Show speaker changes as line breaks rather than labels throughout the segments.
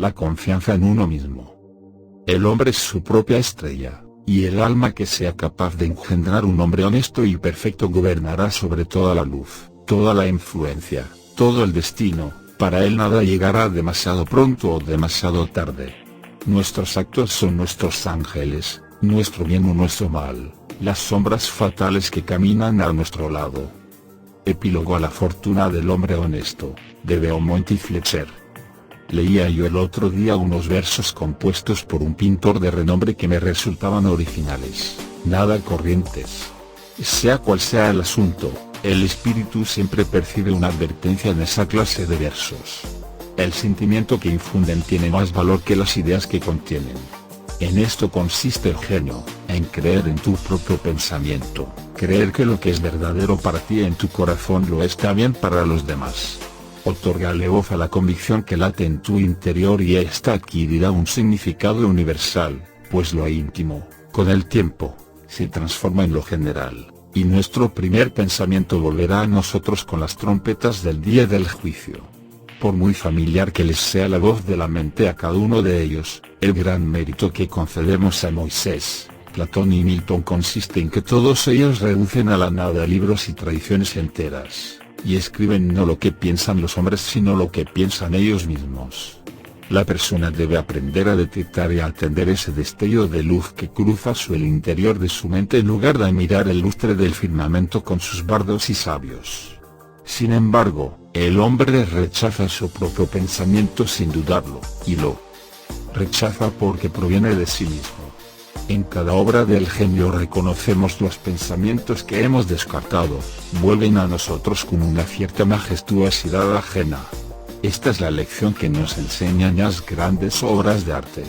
la confianza en uno mismo. El hombre es su propia estrella, y el alma que sea capaz de engendrar un hombre honesto y perfecto gobernará sobre toda la luz, toda la influencia, todo el destino. Para él nada llegará demasiado pronto o demasiado tarde. Nuestros actos son nuestros ángeles, nuestro bien o nuestro mal, las sombras fatales que caminan a nuestro lado. Epílogo a la fortuna del hombre honesto, de Beaumont y Fletcher. Leía yo el otro día unos versos compuestos por un pintor de renombre que me resultaban originales, nada corrientes. Sea cual sea el asunto, el espíritu siempre percibe una advertencia en esa clase de versos. El sentimiento que infunden tiene más valor que las ideas que contienen. En esto consiste el genio, en creer en tu propio pensamiento, creer que lo que es verdadero para ti en tu corazón lo es también para los demás. Otórgale voz a la convicción que late en tu interior y ésta adquirirá un significado universal, pues lo íntimo, con el tiempo, se transforma en lo general, y nuestro primer pensamiento volverá a nosotros con las trompetas del día del juicio. Por muy familiar que les sea la voz de la mente a cada uno de ellos, el gran mérito que concedemos a Moisés, Platón y Milton consiste en que todos ellos reducen a la nada libros y tradiciones enteras, y escriben no lo que piensan los hombres sino lo que piensan ellos mismos. La persona debe aprender a detectar y a atender ese destello de luz que cruza el interior de su mente en lugar de mirar el lustre del firmamento con sus bardos y sabios. Sin embargo, el hombre rechaza su propio pensamiento sin dudarlo, y lo rechaza porque proviene de sí mismo. En cada obra del genio reconocemos los pensamientos que hemos descartado, vuelven a nosotros con una cierta majestuosidad ajena. Esta es la lección que nos enseñan las grandes obras de arte.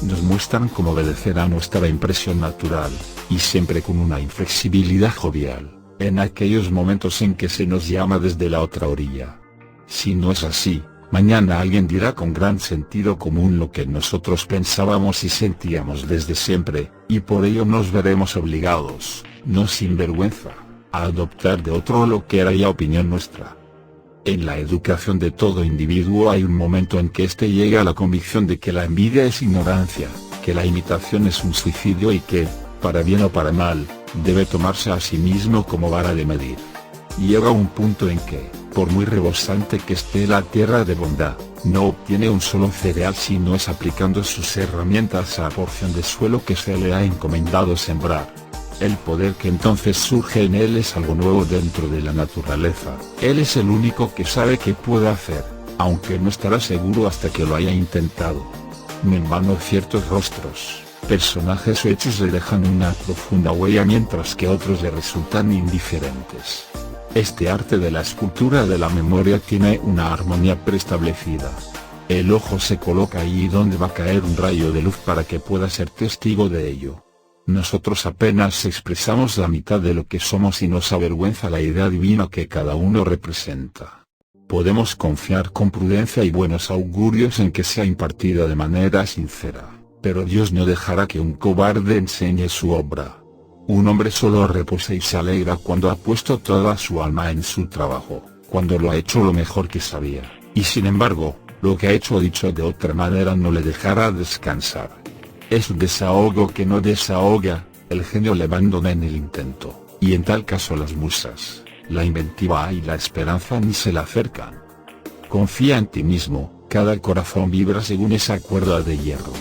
Nos muestran cómo obedecer a nuestra impresión natural, y siempre con una inflexibilidad jovial, en aquellos momentos en que se nos llama desde la otra orilla. Si no es así, mañana alguien dirá con gran sentido común lo que nosotros pensábamos y sentíamos desde siempre, y por ello nos veremos obligados, no sin vergüenza, a adoptar de otro lo que era ya opinión nuestra. En la educación de todo individuo hay un momento en que éste llega a la convicción de que la envidia es ignorancia, que la imitación es un suicidio y que, para bien o para mal, debe tomarse a sí mismo como vara de medir. Llega un punto en que, por muy rebosante que esté la tierra de bondad, no obtiene un solo cereal si no es aplicando sus herramientas a la porción de suelo que se le ha encomendado sembrar. El poder que entonces surge en él es algo nuevo dentro de la naturaleza. Él es el único que sabe qué puede hacer, aunque no estará seguro hasta que lo haya intentado. No en vano ciertos rostros, personajes o hechos le dejan una profunda huella mientras que otros le resultan indiferentes. Este arte de la escultura de la memoria tiene una armonía preestablecida. El ojo se coloca allí donde va a caer un rayo de luz para que pueda ser testigo de ello. Nosotros apenas expresamos la mitad de lo que somos y nos avergüenza la idea divina que cada uno representa. Podemos confiar con prudencia y buenos augurios en que sea impartida de manera sincera, pero Dios no dejará que un cobarde enseñe su obra. Un hombre solo reposa y se alegra cuando ha puesto toda su alma en su trabajo, cuando lo ha hecho lo mejor que sabía, y sin embargo, lo que ha hecho o dicho de otra manera no le dejará descansar. Es un desahogo que no desahoga, el genio le abandona en el intento, y en tal caso las musas, la inventiva y la esperanza ni se le acercan. Confía en ti mismo, cada corazón vibra según esa cuerda de hierro.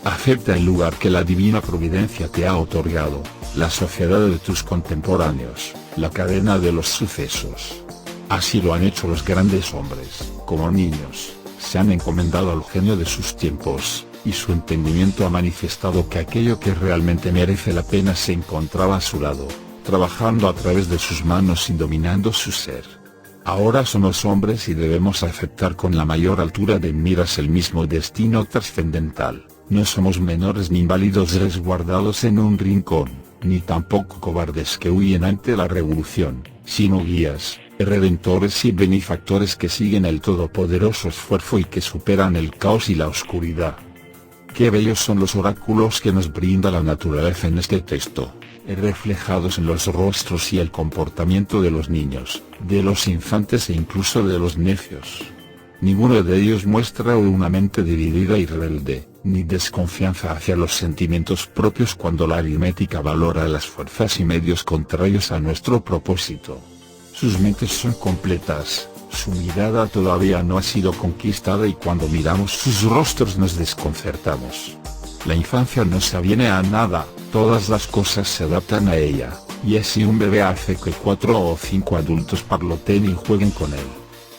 Acepta el lugar que la divina providencia te ha otorgado, la sociedad de tus contemporáneos, la cadena de los sucesos. Así lo han hecho los grandes hombres, como niños, se han encomendado al genio de sus tiempos, y su entendimiento ha manifestado que aquello que realmente merece la pena se encontraba a su lado, trabajando a través de sus manos y dominando su ser. Ahora somos hombres y debemos aceptar con la mayor altura de miras el mismo destino trascendental. No somos menores ni inválidos resguardados en un rincón, ni tampoco cobardes que huyen ante la revolución, sino guías, redentores y benefactores que siguen el todopoderoso esfuerzo y que superan el caos y la oscuridad. Qué bellos son los oráculos que nos brinda la naturaleza en este texto, reflejados en los rostros y el comportamiento de los niños, de los infantes e incluso de los necios. Ninguno de ellos muestra una mente dividida y rebelde, ni desconfianza hacia los sentimientos propios cuando la aritmética valora las fuerzas y medios contrarios a nuestro propósito. Sus mentes son completas, su mirada todavía no ha sido conquistada y cuando miramos sus rostros nos desconcertamos. La infancia no se aviene a nada, todas las cosas se adaptan a ella, y así un bebé hace que 4 o 5 adultos parloteen y jueguen con él.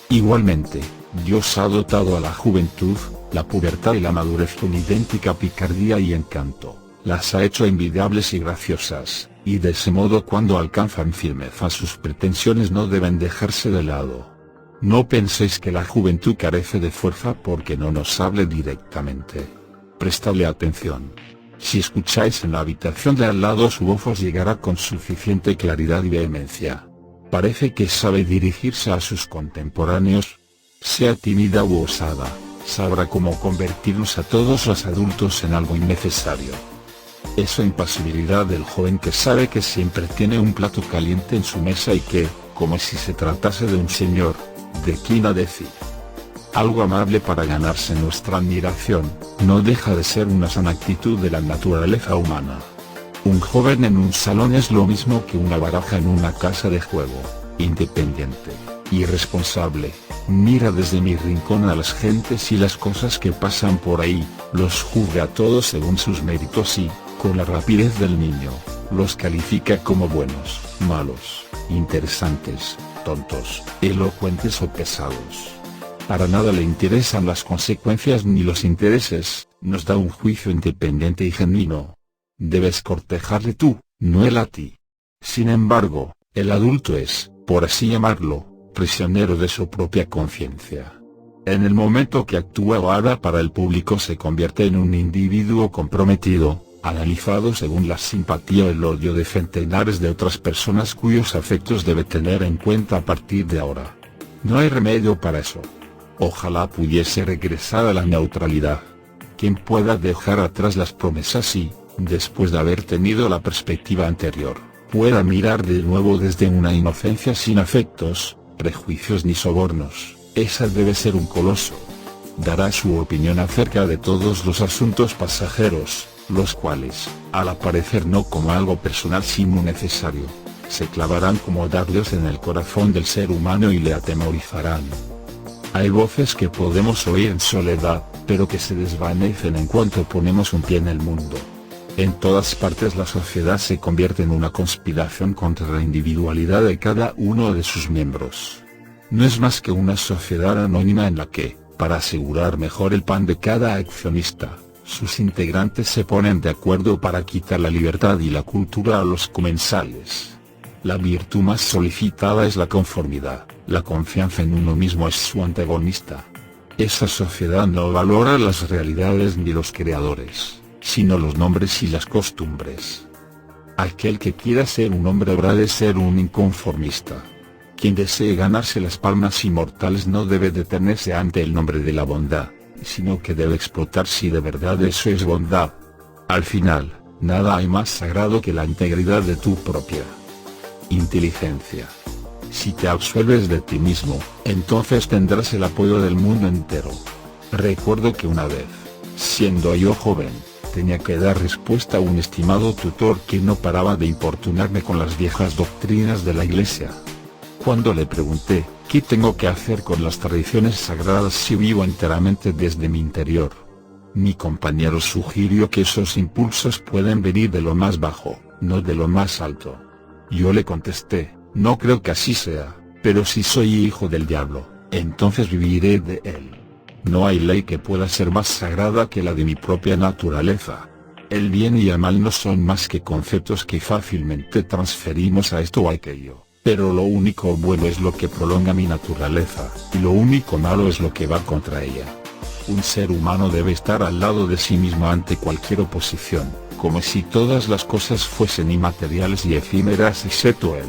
Igualmente, Dios ha dotado a la juventud, la pubertad y la madurez con idéntica picardía y encanto, las ha hecho envidiables y graciosas, y de ese modo cuando alcanzan firmeza sus pretensiones no deben dejarse de lado. No penséis que la juventud carece de fuerza porque no nos hable directamente. Prestadle atención. Si escucháis en la habitación de al lado su voz os llegará con suficiente claridad y vehemencia. Parece que sabe dirigirse a sus contemporáneos. Sea tímida u osada, sabrá cómo convertirnos a todos los adultos en algo innecesario. Esa impasibilidad del joven que sabe que siempre tiene un plato caliente en su mesa y que, como si se tratase de un señor, declina decir algo amable para ganarse nuestra admiración, no deja de ser una sana actitud de la naturaleza humana. Un joven en un salón es lo mismo que una baraja en una casa de juego, independiente, irresponsable, mira desde mi rincón a las gentes y las cosas que pasan por ahí, los juzga a todos según sus méritos y, con la rapidez del niño, los califica como buenos, malos, interesantes, tontos, elocuentes o pesados. Para nada le interesan las consecuencias ni los intereses, nos da un juicio independiente y genuino. Debes cortejarle tú, no él a ti. Sin embargo, el adulto es, por así llamarlo, prisionero de su propia conciencia. En el momento que actúa o habla para el público se convierte en un individuo comprometido, analizado según la simpatía o el odio de centenares de otras personas cuyos afectos debe tener en cuenta a partir de ahora. No hay remedio para eso. Ojalá pudiese regresar a la neutralidad. Quien pueda dejar atrás las promesas y, después de haber tenido la perspectiva anterior, pueda mirar de nuevo desde una inocencia sin afectos, prejuicios ni sobornos, esa debe ser un coloso. Dará su opinión acerca de todos los asuntos pasajeros, los cuales, al aparecer no como algo personal sino necesario, se clavarán como dardos en el corazón del ser humano y le atemorizarán. Hay voces que podemos oír en soledad, pero que se desvanecen en cuanto ponemos un pie en el mundo. En todas partes la sociedad se convierte en una conspiración contra la individualidad de cada uno de sus miembros. No es más que una sociedad anónima en la que, para asegurar mejor el pan de cada accionista, sus integrantes se ponen de acuerdo para quitar la libertad y la cultura a los comensales. La virtud más solicitada es la conformidad, la confianza en uno mismo es su antagonista. Esa sociedad no valora las realidades ni los creadores, sino los nombres y las costumbres. Aquel que quiera ser un hombre habrá de ser un inconformista. Quien desee ganarse las palmas inmortales no debe detenerse ante el nombre de la bondad, sino que debe explotar si de verdad eso es bondad. Al final, nada hay más sagrado que la integridad de tu propia inteligencia. Si te absuelves de ti mismo, entonces tendrás el apoyo del mundo entero. Recuerdo que una vez, siendo yo joven, tenía que dar respuesta a un estimado tutor que no paraba de importunarme con las viejas doctrinas de la Iglesia. Cuando le pregunté, ¿qué tengo que hacer con las tradiciones sagradas si vivo enteramente desde mi interior? Mi compañero sugirió que esos impulsos pueden venir de lo más bajo, no de lo más alto. Yo le contesté, no creo que así sea, pero si soy hijo del diablo, entonces viviré de él. No hay ley que pueda ser más sagrada que la de mi propia naturaleza. El bien y el mal no son más que conceptos que fácilmente transferimos a esto o a aquello, pero lo único bueno es lo que prolonga mi naturaleza, y lo único malo es lo que va contra ella. Un ser humano debe estar al lado de sí mismo ante cualquier oposición, como si todas las cosas fuesen inmateriales y efímeras excepto él.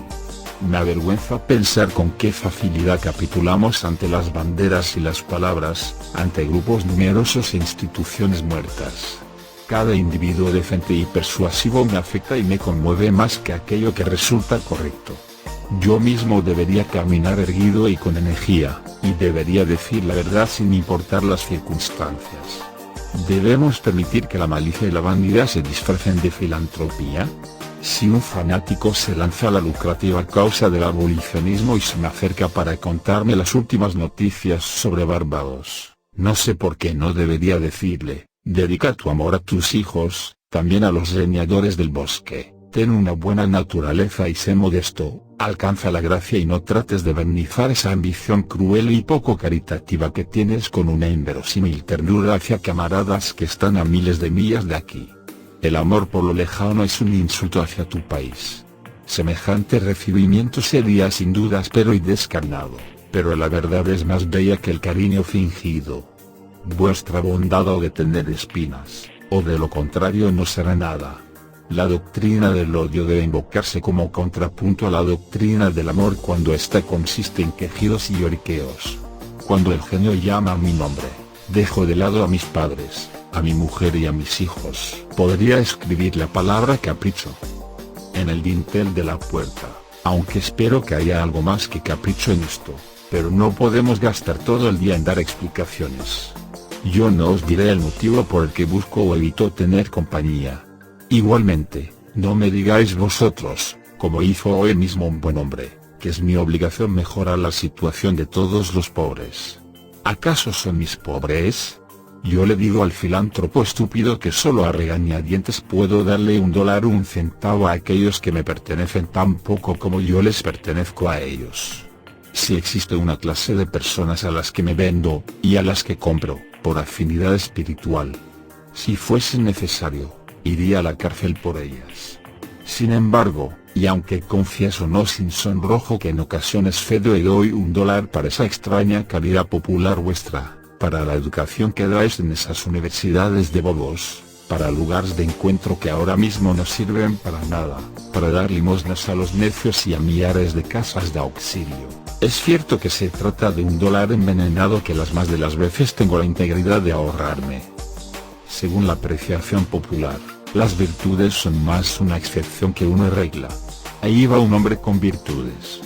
Me avergüenza pensar con qué facilidad capitulamos ante las banderas y las palabras, ante grupos numerosos e instituciones muertas. Cada individuo decente y persuasivo me afecta y me conmueve más que aquello que resulta correcto. Yo mismo debería caminar erguido y con energía, y debería decir la verdad sin importar las circunstancias. ¿Debemos permitir que la malicia y la vanidad se disfracen de filantropía? Si un fanático se lanza a la lucrativa causa del abolicionismo y se me acerca para contarme las últimas noticias sobre Barbados, no sé por qué no debería decirle: dedica tu amor a tus hijos, también a los leñadores del bosque, ten una buena naturaleza y sé modesto, alcanza la gracia y no trates de barnizar esa ambición cruel y poco caritativa que tienes con una inverosímil ternura hacia camaradas que están a miles de millas de aquí. El amor por lo lejano es un insulto hacia tu país. Semejante recibimiento sería sin duda áspero y descarnado, pero la verdad es más bella que el cariño fingido. Vuestra bondad ha de tener espinas, o de lo contrario no será nada. La doctrina del odio debe invocarse como contrapunto a la doctrina del amor cuando ésta consiste en quejidos y lloriqueos. Cuando el genio llama a mi nombre, dejo de lado a mis padres, a mi mujer y a mis hijos. Podría escribir la palabra capricho en el dintel de la puerta, aunque espero que haya algo más que capricho en esto, pero no podemos gastar todo el día en dar explicaciones. Yo no os diré el motivo por el que busco o evito tener compañía. Igualmente, no me digáis vosotros, como hizo hoy mismo un buen hombre, que es mi obligación mejorar la situación de todos los pobres. ¿Acaso son mis pobres? Yo le digo al filántropo estúpido que solo a regañadientes puedo darle $1 o 1 centavo a aquellos que me pertenecen tan poco como yo les pertenezco a ellos. Si existe una clase de personas a las que me vendo, y a las que compro, por afinidad espiritual, si fuese necesario, iría a la cárcel por ellas. Sin embargo, y aunque confieso no sin sonrojo que en ocasiones cedo y doy $1 para esa extraña caridad popular vuestra, para la educación que dais en esas universidades de bobos, para lugares de encuentro que ahora mismo no sirven para nada, para dar limosnas a los necios y a millares de casas de auxilio. Es cierto que se trata de $1 envenenado que las más de las veces tengo la integridad de ahorrarme. Según la apreciación popular, las virtudes son más una excepción que una regla. Ahí va un hombre con virtudes.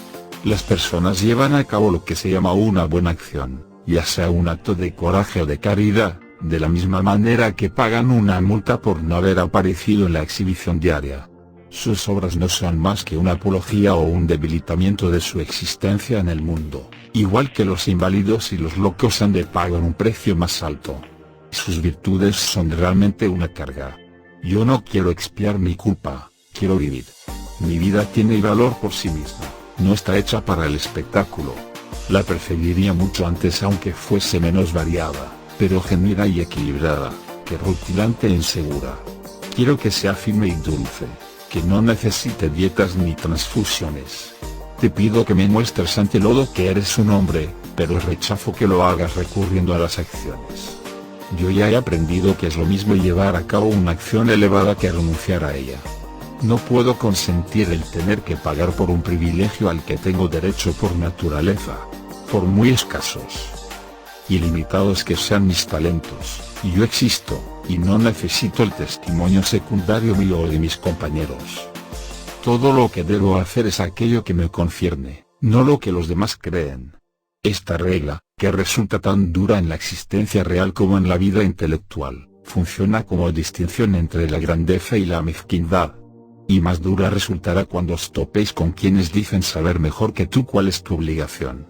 Las personas llevan a cabo lo que se llama una buena acción, ya sea un acto de coraje o de caridad, de la misma manera que pagan una multa por no haber aparecido en la exhibición diaria. Sus obras no son más que una apología o un debilitamiento de su existencia en el mundo, igual que los inválidos y los locos han de pagar un precio más alto. Sus virtudes son realmente una carga. Yo no quiero expiar mi culpa, quiero vivir. Mi vida tiene valor por sí misma, no está hecha para el espectáculo. La preferiría mucho antes aunque fuese menos variada, pero genuina y equilibrada, que rutilante e insegura. Quiero que sea firme y dulce, que no necesite dietas ni transfusiones. Te pido que me muestres ante el lodo que eres un hombre, pero rechazo que lo hagas recurriendo a las acciones. Yo ya he aprendido que es lo mismo llevar a cabo una acción elevada que renunciar a ella. No puedo consentir el tener que pagar por un privilegio al que tengo derecho por naturaleza, por muy escasos y limitados que sean mis talentos. Yo existo, y no necesito el testimonio secundario mío o de mis compañeros. Todo lo que debo hacer es aquello que me concierne, no lo que los demás creen. Esta regla, que resulta tan dura en la existencia real como en la vida intelectual, funciona como distinción entre la grandeza y la mezquindad. Y más dura resultará cuando os topéis con quienes dicen saber mejor que tú cuál es tu obligación.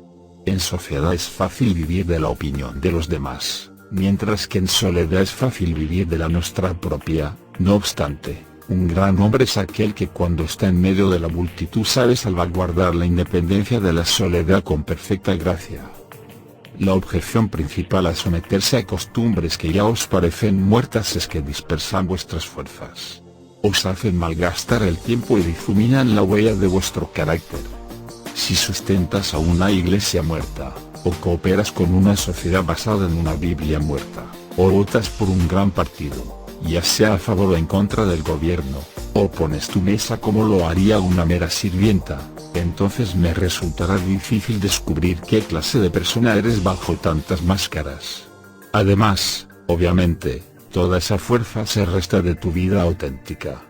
En sociedad es fácil vivir de la opinión de los demás, mientras que en soledad es fácil vivir de la nuestra propia. No obstante, un gran hombre es aquel que cuando está en medio de la multitud sabe salvaguardar la independencia de la soledad con perfecta gracia. La objeción principal a someterse a costumbres que ya os parecen muertas es que dispersan vuestras fuerzas, os hacen malgastar el tiempo y difuminan la huella de vuestro carácter. Si sustentas a una iglesia muerta, o cooperas con una sociedad basada en una Biblia muerta, o votas por un gran partido, ya sea a favor o en contra del gobierno, o pones tu mesa como lo haría una mera sirvienta, entonces me resultará difícil descubrir qué clase de persona eres bajo tantas máscaras. Además, obviamente, toda esa fuerza se resta de tu vida auténtica.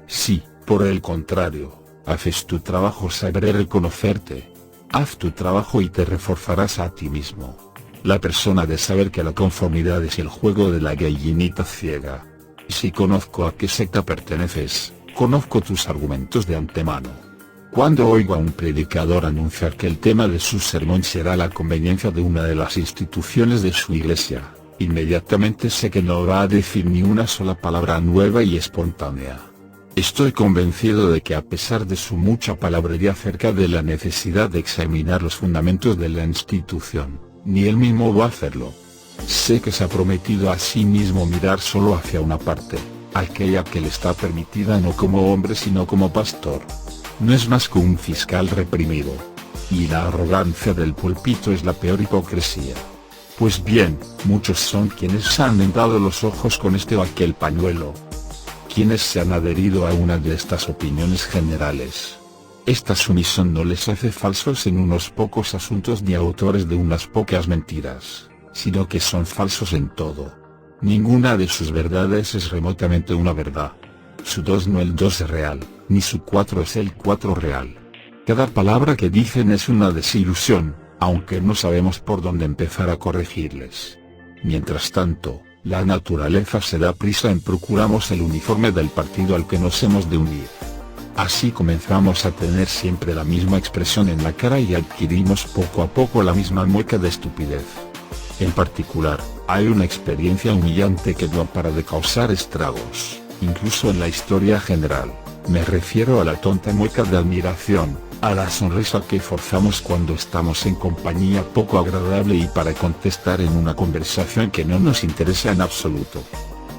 Si, por el contrario, Haces tu trabajo, sabré reconocerte. Haz tu trabajo y te reforzarás a ti mismo. La persona de saber que la conformidad es el juego de la gallinita ciega. Si conozco a qué secta perteneces, conozco tus argumentos de antemano. Cuando oigo a un predicador anunciar que el tema de su sermón será la conveniencia de una de las instituciones de su iglesia, inmediatamente sé que no va a decir ni una sola palabra nueva y espontánea. Estoy convencido de que a pesar de su mucha palabrería acerca de la necesidad de examinar los fundamentos de la institución, ni él mismo va a hacerlo. Sé que se ha prometido a sí mismo mirar solo hacia una parte, aquella que le está permitida no como hombre sino como pastor. No es más que un fiscal reprimido. Y la arrogancia del púlpito es la peor hipocresía. Pues bien, muchos son quienes se han vendado los ojos con este o aquel pañuelo. Quienes se han adherido a una de estas opiniones generales. Esta sumisión no les hace falsos en unos pocos asuntos ni autores de unas pocas mentiras, sino que son falsos en todo. Ninguna de sus verdades es remotamente una verdad. Su 2 no el 2 es real, ni su 4 es el 4 real. Cada palabra que dicen es una desilusión, aunque no sabemos por dónde empezar a corregirles. Mientras tanto, la naturaleza se da prisa en procuramos el uniforme del partido al que nos hemos de unir. Así comenzamos a tener siempre la misma expresión en la cara y adquirimos poco a poco la misma mueca de estupidez. En particular, hay una experiencia humillante que no para de causar estragos, incluso en la historia general. Me refiero a la tonta mueca de admiración, a la sonrisa que forzamos cuando estamos en compañía poco agradable y para contestar en una conversación que no nos interesa en absoluto.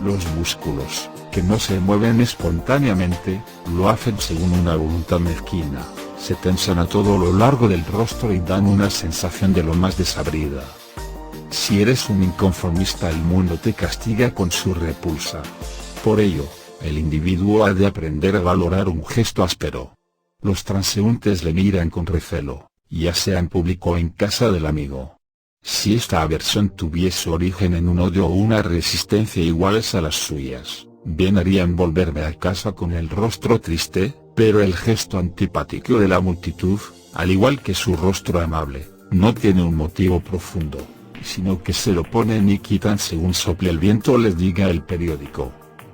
Los músculos, que no se mueven espontáneamente, lo hacen según una voluntad mezquina, se tensan a todo lo largo del rostro y dan una sensación de lo más desabrida. Si eres un inconformista, el mundo te castiga con su repulsa. Por ello, el individuo ha de aprender a valorar un gesto áspero. Los transeúntes le miran con recelo, ya sea en público o en casa del amigo. Si esta aversión tuviese origen en un odio o una resistencia iguales a las suyas, bien harían volverme a casa con el rostro triste, pero el gesto antipático de la multitud, al igual que su rostro amable, no tiene un motivo profundo, sino que se lo ponen y quitan según sople el viento o les diga el periódico.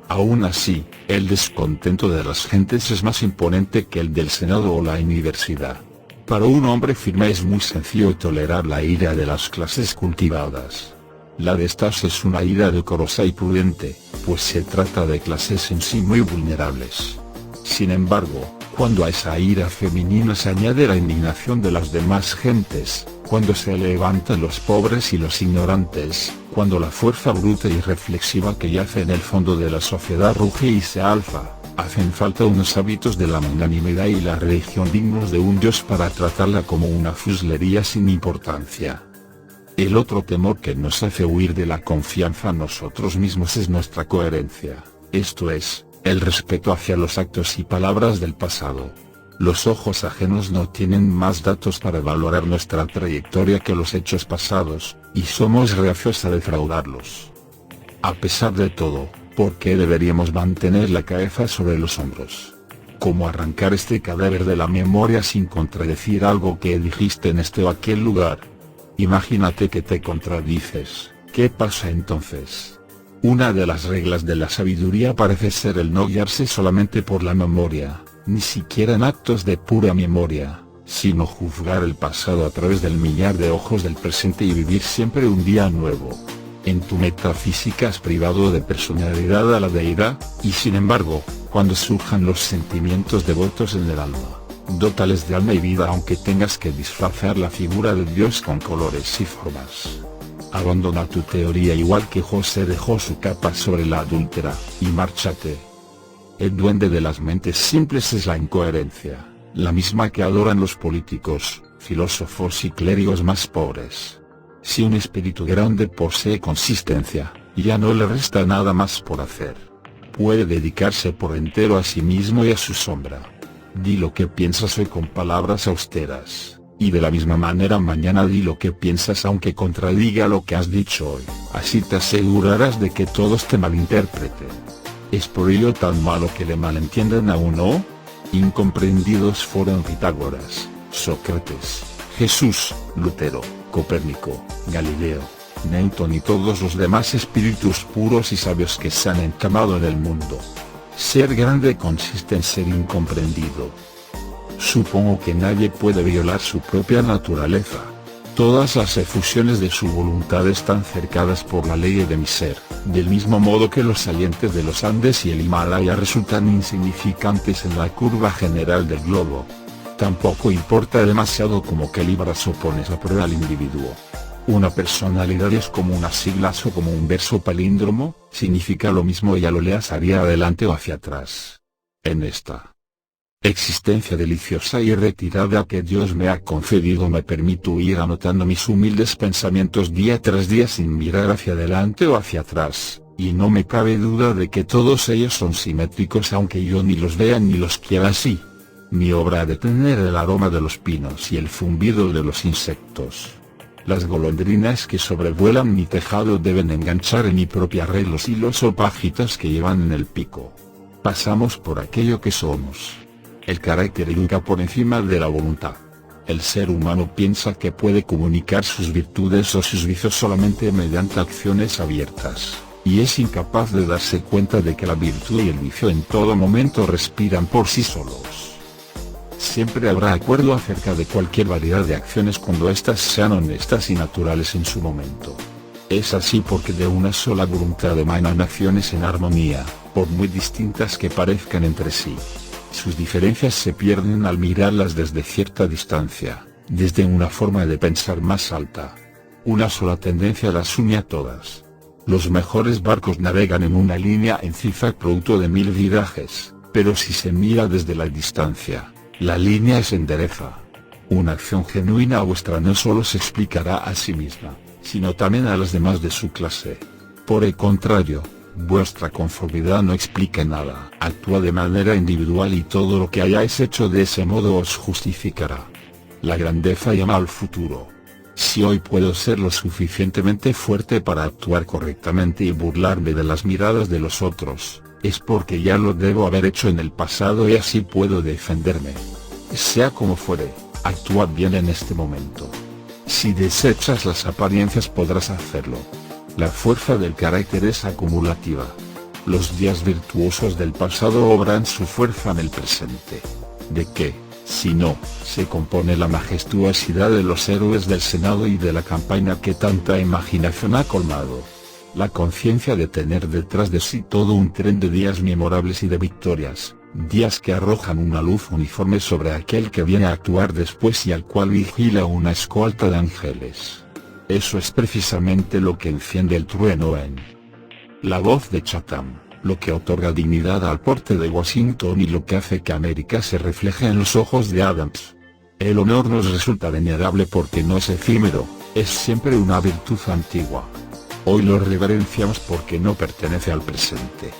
Aún así, el descontento de las gentes es más imponente que el del Senado o la universidad. Para un hombre firme es muy sencillo tolerar la ira de las clases cultivadas. La de estas es una ira decorosa y prudente, pues se trata de clases en sí muy vulnerables. Sin embargo, cuando a esa ira femenina se añade la indignación de las demás gentes, cuando se levantan los pobres y los ignorantes, cuando la fuerza bruta y reflexiva que yace en el fondo de la sociedad ruge y se alza, hacen falta unos hábitos de la magnanimidad y la religión dignos de un dios para tratarla como una fuslería sin importancia. El otro temor que nos hace huir de la confianza en nosotros mismos es nuestra coherencia, esto es, el respeto hacia los actos y palabras del pasado. Los ojos ajenos no tienen más datos para valorar nuestra trayectoria que los hechos pasados, y somos reacios a defraudarlos. A pesar de todo, ¿por qué deberíamos mantener la cabeza sobre los hombros? ¿Cómo arrancar este cadáver de la memoria sin contradecir algo que dijiste en este o aquel lugar? Imagínate que te contradices, ¿qué pasa entonces? Una de las reglas de la sabiduría parece ser el no guiarse solamente por la memoria, ni siquiera en actos de pura memoria, sino juzgar el pasado a través del millar de ojos del presente y vivir siempre un día nuevo. En tu metafísica has privado de personalidad a la deidad, y sin embargo, cuando surjan los sentimientos devotos en el alma, dótales de alma y vida aunque tengas que disfrazar la figura de Dios con colores y formas. Abandona tu teoría igual que José dejó su capa sobre la adúltera, y márchate. El duende de las mentes simples es la incoherencia, la misma que adoran los políticos, filósofos y clérigos más pobres. Si un espíritu grande posee consistencia, ya no le resta nada más por hacer. Puede dedicarse por entero a sí mismo y a su sombra. Di lo que piensas hoy con palabras austeras, y de la misma manera mañana di lo que piensas aunque contradiga lo que has dicho hoy, así te asegurarás de que todos te malinterpreten. ¿Es por ello tan malo que le malentiendan a uno? Incomprendidos fueron Pitágoras, Sócrates, Jesús, Lutero, Copérnico, Galileo, Newton y todos los demás espíritus puros y sabios que se han encamado en el mundo. Ser grande consiste en ser incomprendido. Supongo que nadie puede violar su propia naturaleza. Todas las efusiones de su voluntad están cercadas por la ley de mi ser, del mismo modo que los salientes de los Andes y el Himalaya resultan insignificantes en la curva general del globo. Tampoco importa demasiado como qué libras o pones a prueba al individuo. Una personalidad es como unas siglas o como un verso palíndromo, significa lo mismo ya lo leas hacia adelante o hacia atrás. En esta existencia deliciosa y retirada que Dios me ha concedido me permito ir anotando mis humildes pensamientos día tras día sin mirar hacia adelante o hacia atrás, y no me cabe duda de que todos ellos son simétricos aunque yo ni los vea ni los quiera así. Mi obra ha de tener el aroma de los pinos y el zumbido de los insectos. Las golondrinas que sobrevuelan mi tejado deben enganchar en mi propia red los hilos o pajitas que llevan en el pico. Pasamos por aquello que somos. El carácter educa por encima de la voluntad. El ser humano piensa que puede comunicar sus virtudes o sus vicios solamente mediante acciones abiertas, y es incapaz de darse cuenta de que la virtud y el vicio en todo momento respiran por sí solos. Siempre habrá acuerdo acerca de cualquier variedad de acciones cuando éstas sean honestas y naturales en su momento. Es así porque de una sola voluntad emanan acciones en armonía, por muy distintas que parezcan entre sí. Sus diferencias se pierden al mirarlas desde cierta distancia, desde una forma de pensar más alta. Una sola tendencia las une a todas. Los mejores barcos navegan en una línea en zigzag producto de 1000 virajes, pero si se mira desde la distancia, la línea es endereza. Una acción genuina vuestra no solo se explicará a sí misma, sino también a las demás de su clase. Por el contrario, vuestra conformidad no explica nada, actúa de manera individual y todo lo que hayáis hecho de ese modo os justificará. La grandeza llama al futuro. Si hoy puedo ser lo suficientemente fuerte para actuar correctamente y burlarme de las miradas de los otros, es porque ya lo debo haber hecho en el pasado y así puedo defenderme. Sea como fuere, actúa bien en este momento. Si desechas las apariencias podrás hacerlo. La fuerza del carácter es acumulativa. Los días virtuosos del pasado obran su fuerza en el presente. ¿De qué, si no, se compone la majestuosidad de los héroes del Senado y de la campaña que tanta imaginación ha colmado? La conciencia de tener detrás de sí todo un tren de días memorables y de victorias, días que arrojan una luz uniforme sobre aquel que viene a actuar después y al cual vigila una escolta de ángeles. Eso es precisamente lo que enciende el trueno en la voz de Chatham, lo que otorga dignidad al porte de Washington y lo que hace que América se refleje en los ojos de Adams. El honor nos resulta venerable porque no es efímero, es siempre una virtud antigua. Hoy lo reverenciamos porque no pertenece al presente.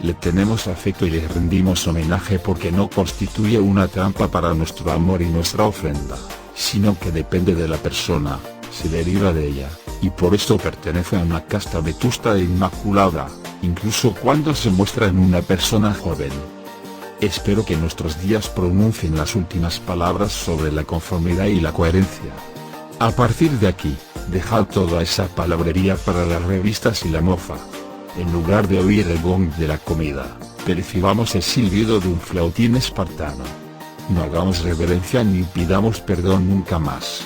Le tenemos afecto y le rendimos homenaje porque no constituye una trampa para nuestro amor y nuestra ofrenda, sino que depende de la persona, se deriva de ella, y por esto pertenece a una casta vetusta e inmaculada, incluso cuando se muestra en una persona joven. Espero que nuestros días pronuncien las últimas palabras sobre la conformidad y la coherencia. A partir de aquí, dejad toda esa palabrería para las revistas y la mofa. En lugar de oír el gong de la comida, percibamos el silbido de un flautín espartano. No hagamos reverencia ni pidamos perdón nunca más.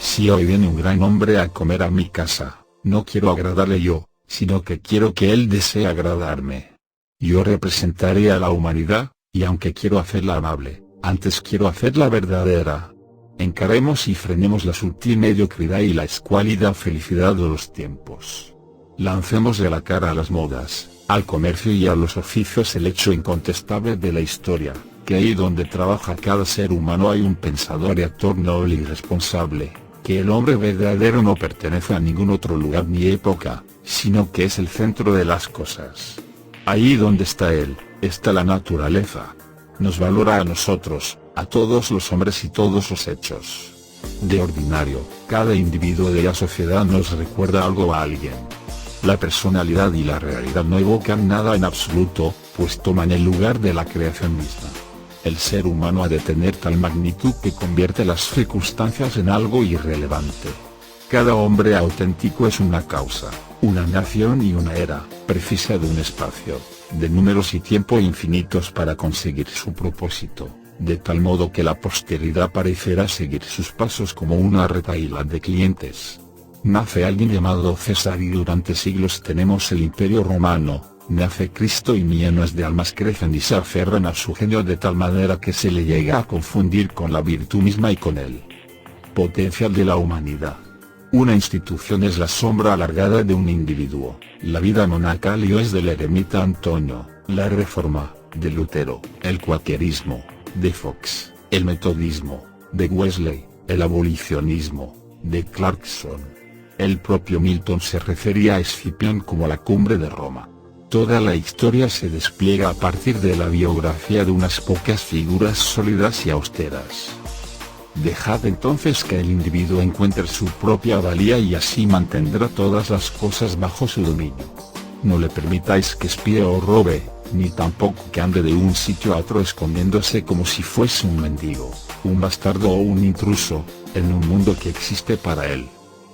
Si hoy viene un gran hombre a comer a mi casa, no quiero agradarle yo, sino que quiero que él desee agradarme. Yo representaré a la humanidad, y aunque quiero hacerla amable, antes quiero hacerla verdadera. Encaremos y frenemos la sutil mediocridad y la escuálida felicidad de los tiempos. Lancemos de la cara a las modas, al comercio y a los oficios el hecho incontestable de la historia, que ahí donde trabaja cada ser humano hay un pensador y actor noble y responsable, que el hombre verdadero no pertenece a ningún otro lugar ni época, sino que es el centro de las cosas. Ahí donde está él, está la naturaleza. Nos valora a nosotros, a todos los hombres y todos los hechos. De ordinario, cada individuo de la sociedad nos recuerda algo a alguien. La personalidad y la realidad no evocan nada en absoluto, pues toman el lugar de la creación misma. El ser humano ha de tener tal magnitud que convierte las circunstancias en algo irrelevante. Cada hombre auténtico es una causa, una nación y una era, precisa de un espacio, de números y tiempo infinitos para conseguir su propósito, de tal modo que la posteridad parecerá seguir sus pasos como una retahíla de clientes. Nace alguien llamado César y durante siglos tenemos el Imperio Romano. Nace Cristo y millones de almas crecen y se aferran a su genio de tal manera que se le llega a confundir con la virtud misma y con el potencial de la humanidad. Una institución es la sombra alargada de un individuo, la vida monacal es del eremita Antonio, la Reforma, de Lutero, el cuaquerismo, de Fox, el metodismo, de Wesley, el abolicionismo, de Clarkson. El propio Milton se refería a Escipión como la cumbre de Roma. Toda la historia se despliega a partir de la biografía de unas pocas figuras sólidas y austeras. Dejad entonces que el individuo encuentre su propia valía y así mantendrá todas las cosas bajo su dominio. No le permitáis que espíe o robe, ni tampoco que ande de un sitio a otro escondiéndose como si fuese un mendigo, un bastardo o un intruso, en un mundo que existe para él.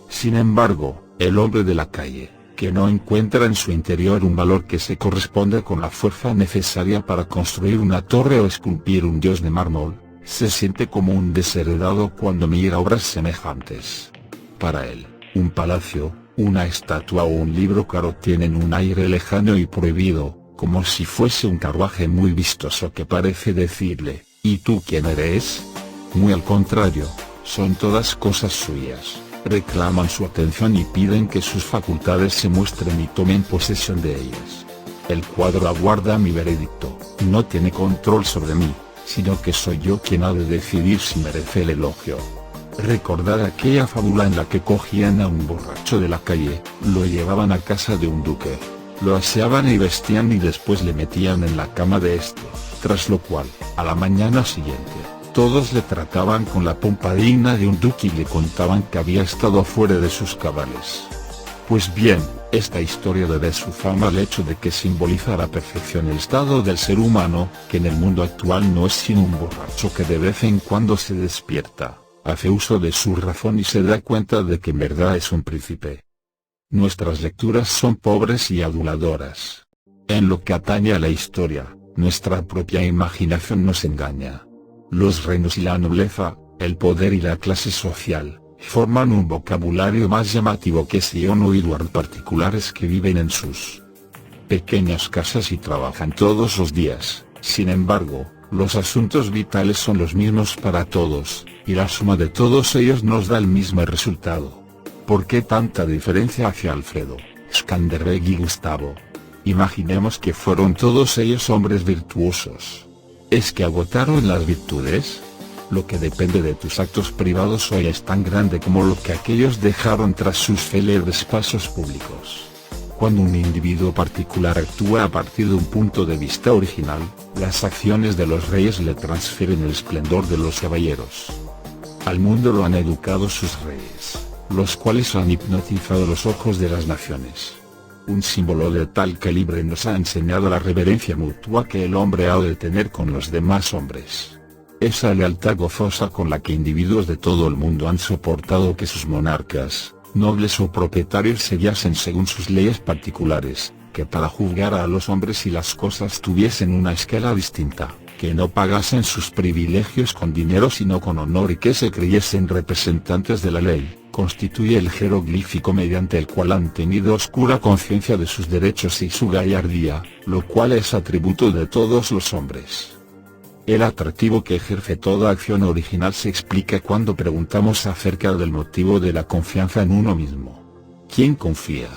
Sin embargo, el hombre de la calle, que no encuentra en su interior un valor que se corresponde con la fuerza necesaria para construir una torre o esculpir un dios de mármol, se siente como un desheredado cuando mira obras semejantes. Para él, un palacio, una estatua o un libro caro tienen un aire lejano y prohibido, como si fuese un carruaje muy vistoso que parece decirle, ¿y tú quién eres? Muy al contrario, son todas cosas suyas. Reclaman su atención y piden que sus facultades se muestren y tomen posesión de ellas. El cuadro aguarda mi veredicto, no tiene control sobre mí, sino que soy yo quien ha de decidir si merece el elogio. Recordad aquella fábula en la que cogían a un borracho de la calle, lo llevaban a casa de un duque, lo aseaban y vestían y después le metían en la cama de este, tras lo cual, a la mañana siguiente, todos le trataban con la pompa digna de un duque y le contaban que había estado fuera de sus cabales. Pues bien, esta historia debe su fama al hecho de que simboliza a la perfección el estado del ser humano, que en el mundo actual no es sino un borracho que de vez en cuando se despierta, hace uso de su razón y se da cuenta de que en verdad es un príncipe. Nuestras lecturas son pobres y aduladoras. En lo que atañe a la historia, nuestra propia imaginación nos engaña. Los reinos y la nobleza, el poder y la clase social, forman un vocabulario más llamativo que Sion o Edward particulares que viven en sus pequeñas casas y trabajan todos los días. Sin embargo, los asuntos vitales son los mismos para todos, y la suma de todos ellos nos da el mismo resultado. ¿Por qué tanta diferencia hacia Alfredo, Skanderbeg y Gustavo? Imaginemos que fueron todos ellos hombres virtuosos. ¿Es que agotaron las virtudes? Lo que depende de tus actos privados hoy es tan grande como lo que aquellos dejaron tras sus célebres pasos públicos. Cuando un individuo particular actúa a partir de un punto de vista original, las acciones de los reyes le transfieren el esplendor de los caballeros. Al mundo lo han educado sus reyes, los cuales han hipnotizado los ojos de las naciones. Un símbolo de tal calibre nos ha enseñado la reverencia mutua que el hombre ha de tener con los demás hombres. Esa lealtad gozosa con la que individuos de todo el mundo han soportado que sus monarcas, nobles o propietarios se guiasen según sus leyes particulares, que para juzgar a los hombres y las cosas tuviesen una escala distinta, que no pagasen sus privilegios con dinero sino con honor y que se creyesen representantes de la ley, constituye el jeroglífico mediante el cual han tenido oscura conciencia de sus derechos y su gallardía, lo cual es atributo de todos los hombres. El atractivo que ejerce toda acción original se explica cuando preguntamos acerca del motivo de la confianza en uno mismo. ¿Quién confía?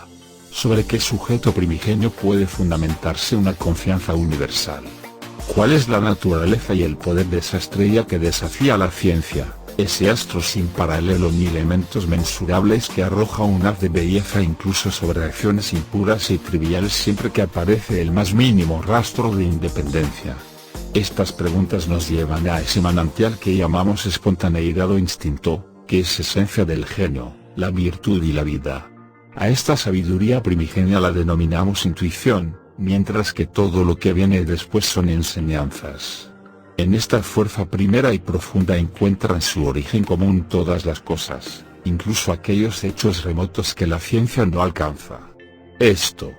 ¿Sobre qué sujeto primigenio puede fundamentarse una confianza universal? ¿Cuál es la naturaleza y el poder de esa estrella que desafía la ciencia, ese astro sin paralelo ni elementos mensurables que arroja un haz de belleza incluso sobre acciones impuras y triviales siempre que aparece el más mínimo rastro de independencia? Estas preguntas nos llevan a ese manantial que llamamos espontaneidad o instinto, que es esencia del genio, la virtud y la vida. A esta sabiduría primigenia la denominamos intuición, mientras que todo lo que viene después son enseñanzas. En esta fuerza primera y profunda encuentran su origen común todas las cosas, incluso aquellos hechos remotos que la ciencia no alcanza. Esto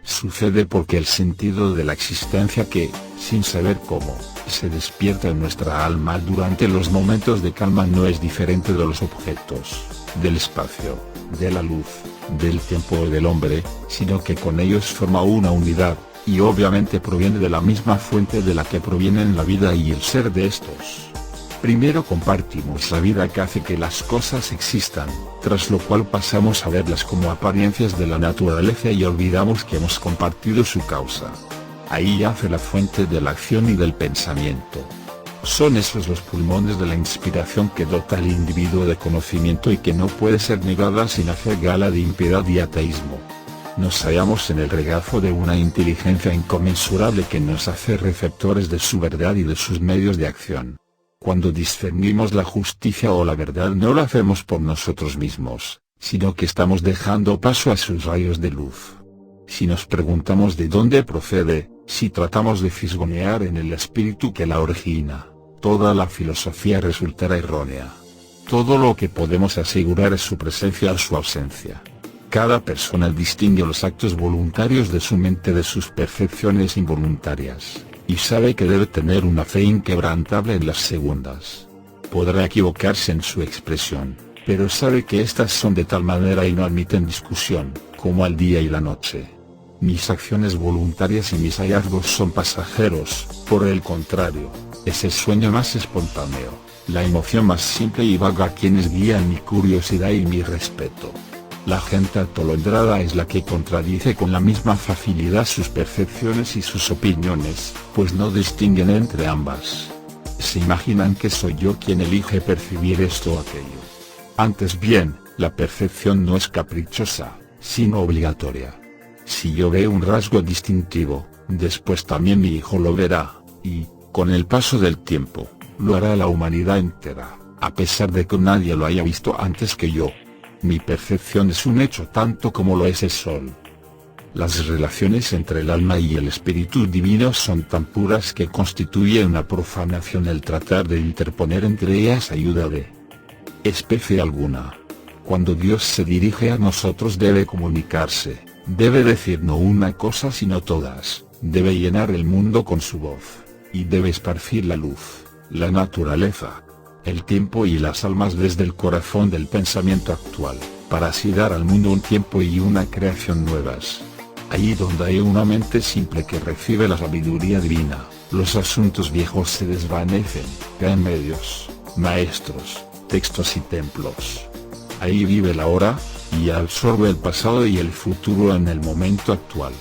sucede porque el sentido de la existencia que, sin saber cómo, se despierta en nuestra alma durante los momentos de calma no es diferente de los objetos, del espacio, de la luz, del tiempo o del hombre, sino que con ellos forma una unidad, y obviamente proviene de la misma fuente de la que provienen la vida y el ser de estos. Primero compartimos la vida que hace que las cosas existan, tras lo cual pasamos a verlas como apariencias de la naturaleza y olvidamos que hemos compartido su causa. Ahí yace la fuente de la acción y del pensamiento. Son esos los pulmones de la inspiración que dota al individuo de conocimiento y que no puede ser negada sin hacer gala de impiedad y ateísmo. Nos hallamos en el regazo de una inteligencia inconmensurable que nos hace receptores de su verdad y de sus medios de acción. Cuando discernimos la justicia o la verdad no lo hacemos por nosotros mismos, sino que estamos dejando paso a sus rayos de luz. Si nos preguntamos de dónde procede, si tratamos de fisgonear en el espíritu que la origina, toda la filosofía resultará errónea. Todo lo que podemos asegurar es su presencia o su ausencia. Cada persona distingue los actos voluntarios de su mente de sus percepciones involuntarias, y sabe que debe tener una fe inquebrantable en las segundas. Podrá equivocarse en su expresión, pero sabe que estas son de tal manera y no admiten discusión, como el día y la noche. Mis acciones voluntarias y mis hallazgos son pasajeros, por el contrario, es el sueño más espontáneo, la emoción más simple y vaga quienes guían mi curiosidad y mi respeto. La gente atolondrada es la que contradice con la misma facilidad sus percepciones y sus opiniones, pues no distinguen entre ambas. Se imaginan que soy yo quien elige percibir esto o aquello. Antes bien, la percepción no es caprichosa, sino obligatoria. Si yo veo un rasgo distintivo, después también mi hijo lo verá, y, con el paso del tiempo, lo hará la humanidad entera, a pesar de que nadie lo haya visto antes que yo. Mi percepción es un hecho tanto como lo es el sol. Las relaciones entre el alma y el espíritu divino son tan puras que constituye una profanación el tratar de interponer entre ellas ayuda de especie alguna. Cuando Dios se dirige a nosotros debe comunicarse, debe decir no una cosa sino todas, debe llenar el mundo con su voz, y debe esparcir la luz, la naturaleza, el tiempo y las almas desde el corazón del pensamiento actual, para así dar al mundo un tiempo y una creación nuevas. Allí donde hay una mente simple que recibe la sabiduría divina, los asuntos viejos se desvanecen, caen medios, maestros, textos y templos. Ahí vive la hora, y absorbe el pasado y el futuro en el momento actual.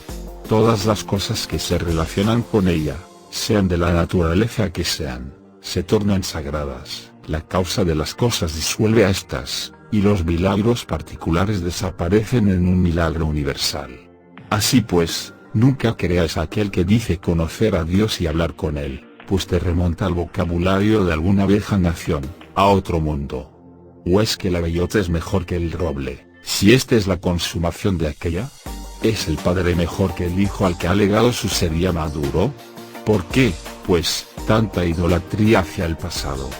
Todas las cosas que se relacionan con ella, sean de la naturaleza que sean, se tornan sagradas. La causa de las cosas disuelve a estas, y los milagros particulares desaparecen en un milagro universal. Así pues, nunca creas a aquel que dice conocer a Dios y hablar con él, pues te remonta al vocabulario de alguna vieja nación, a otro mundo. ¿O es que la bellota es mejor que el roble, si esta es la consumación de aquella? ¿Es el padre mejor que el hijo al que ha legado su ser ya maduro? ¿Por qué, pues, tanta idolatría hacia el pasado?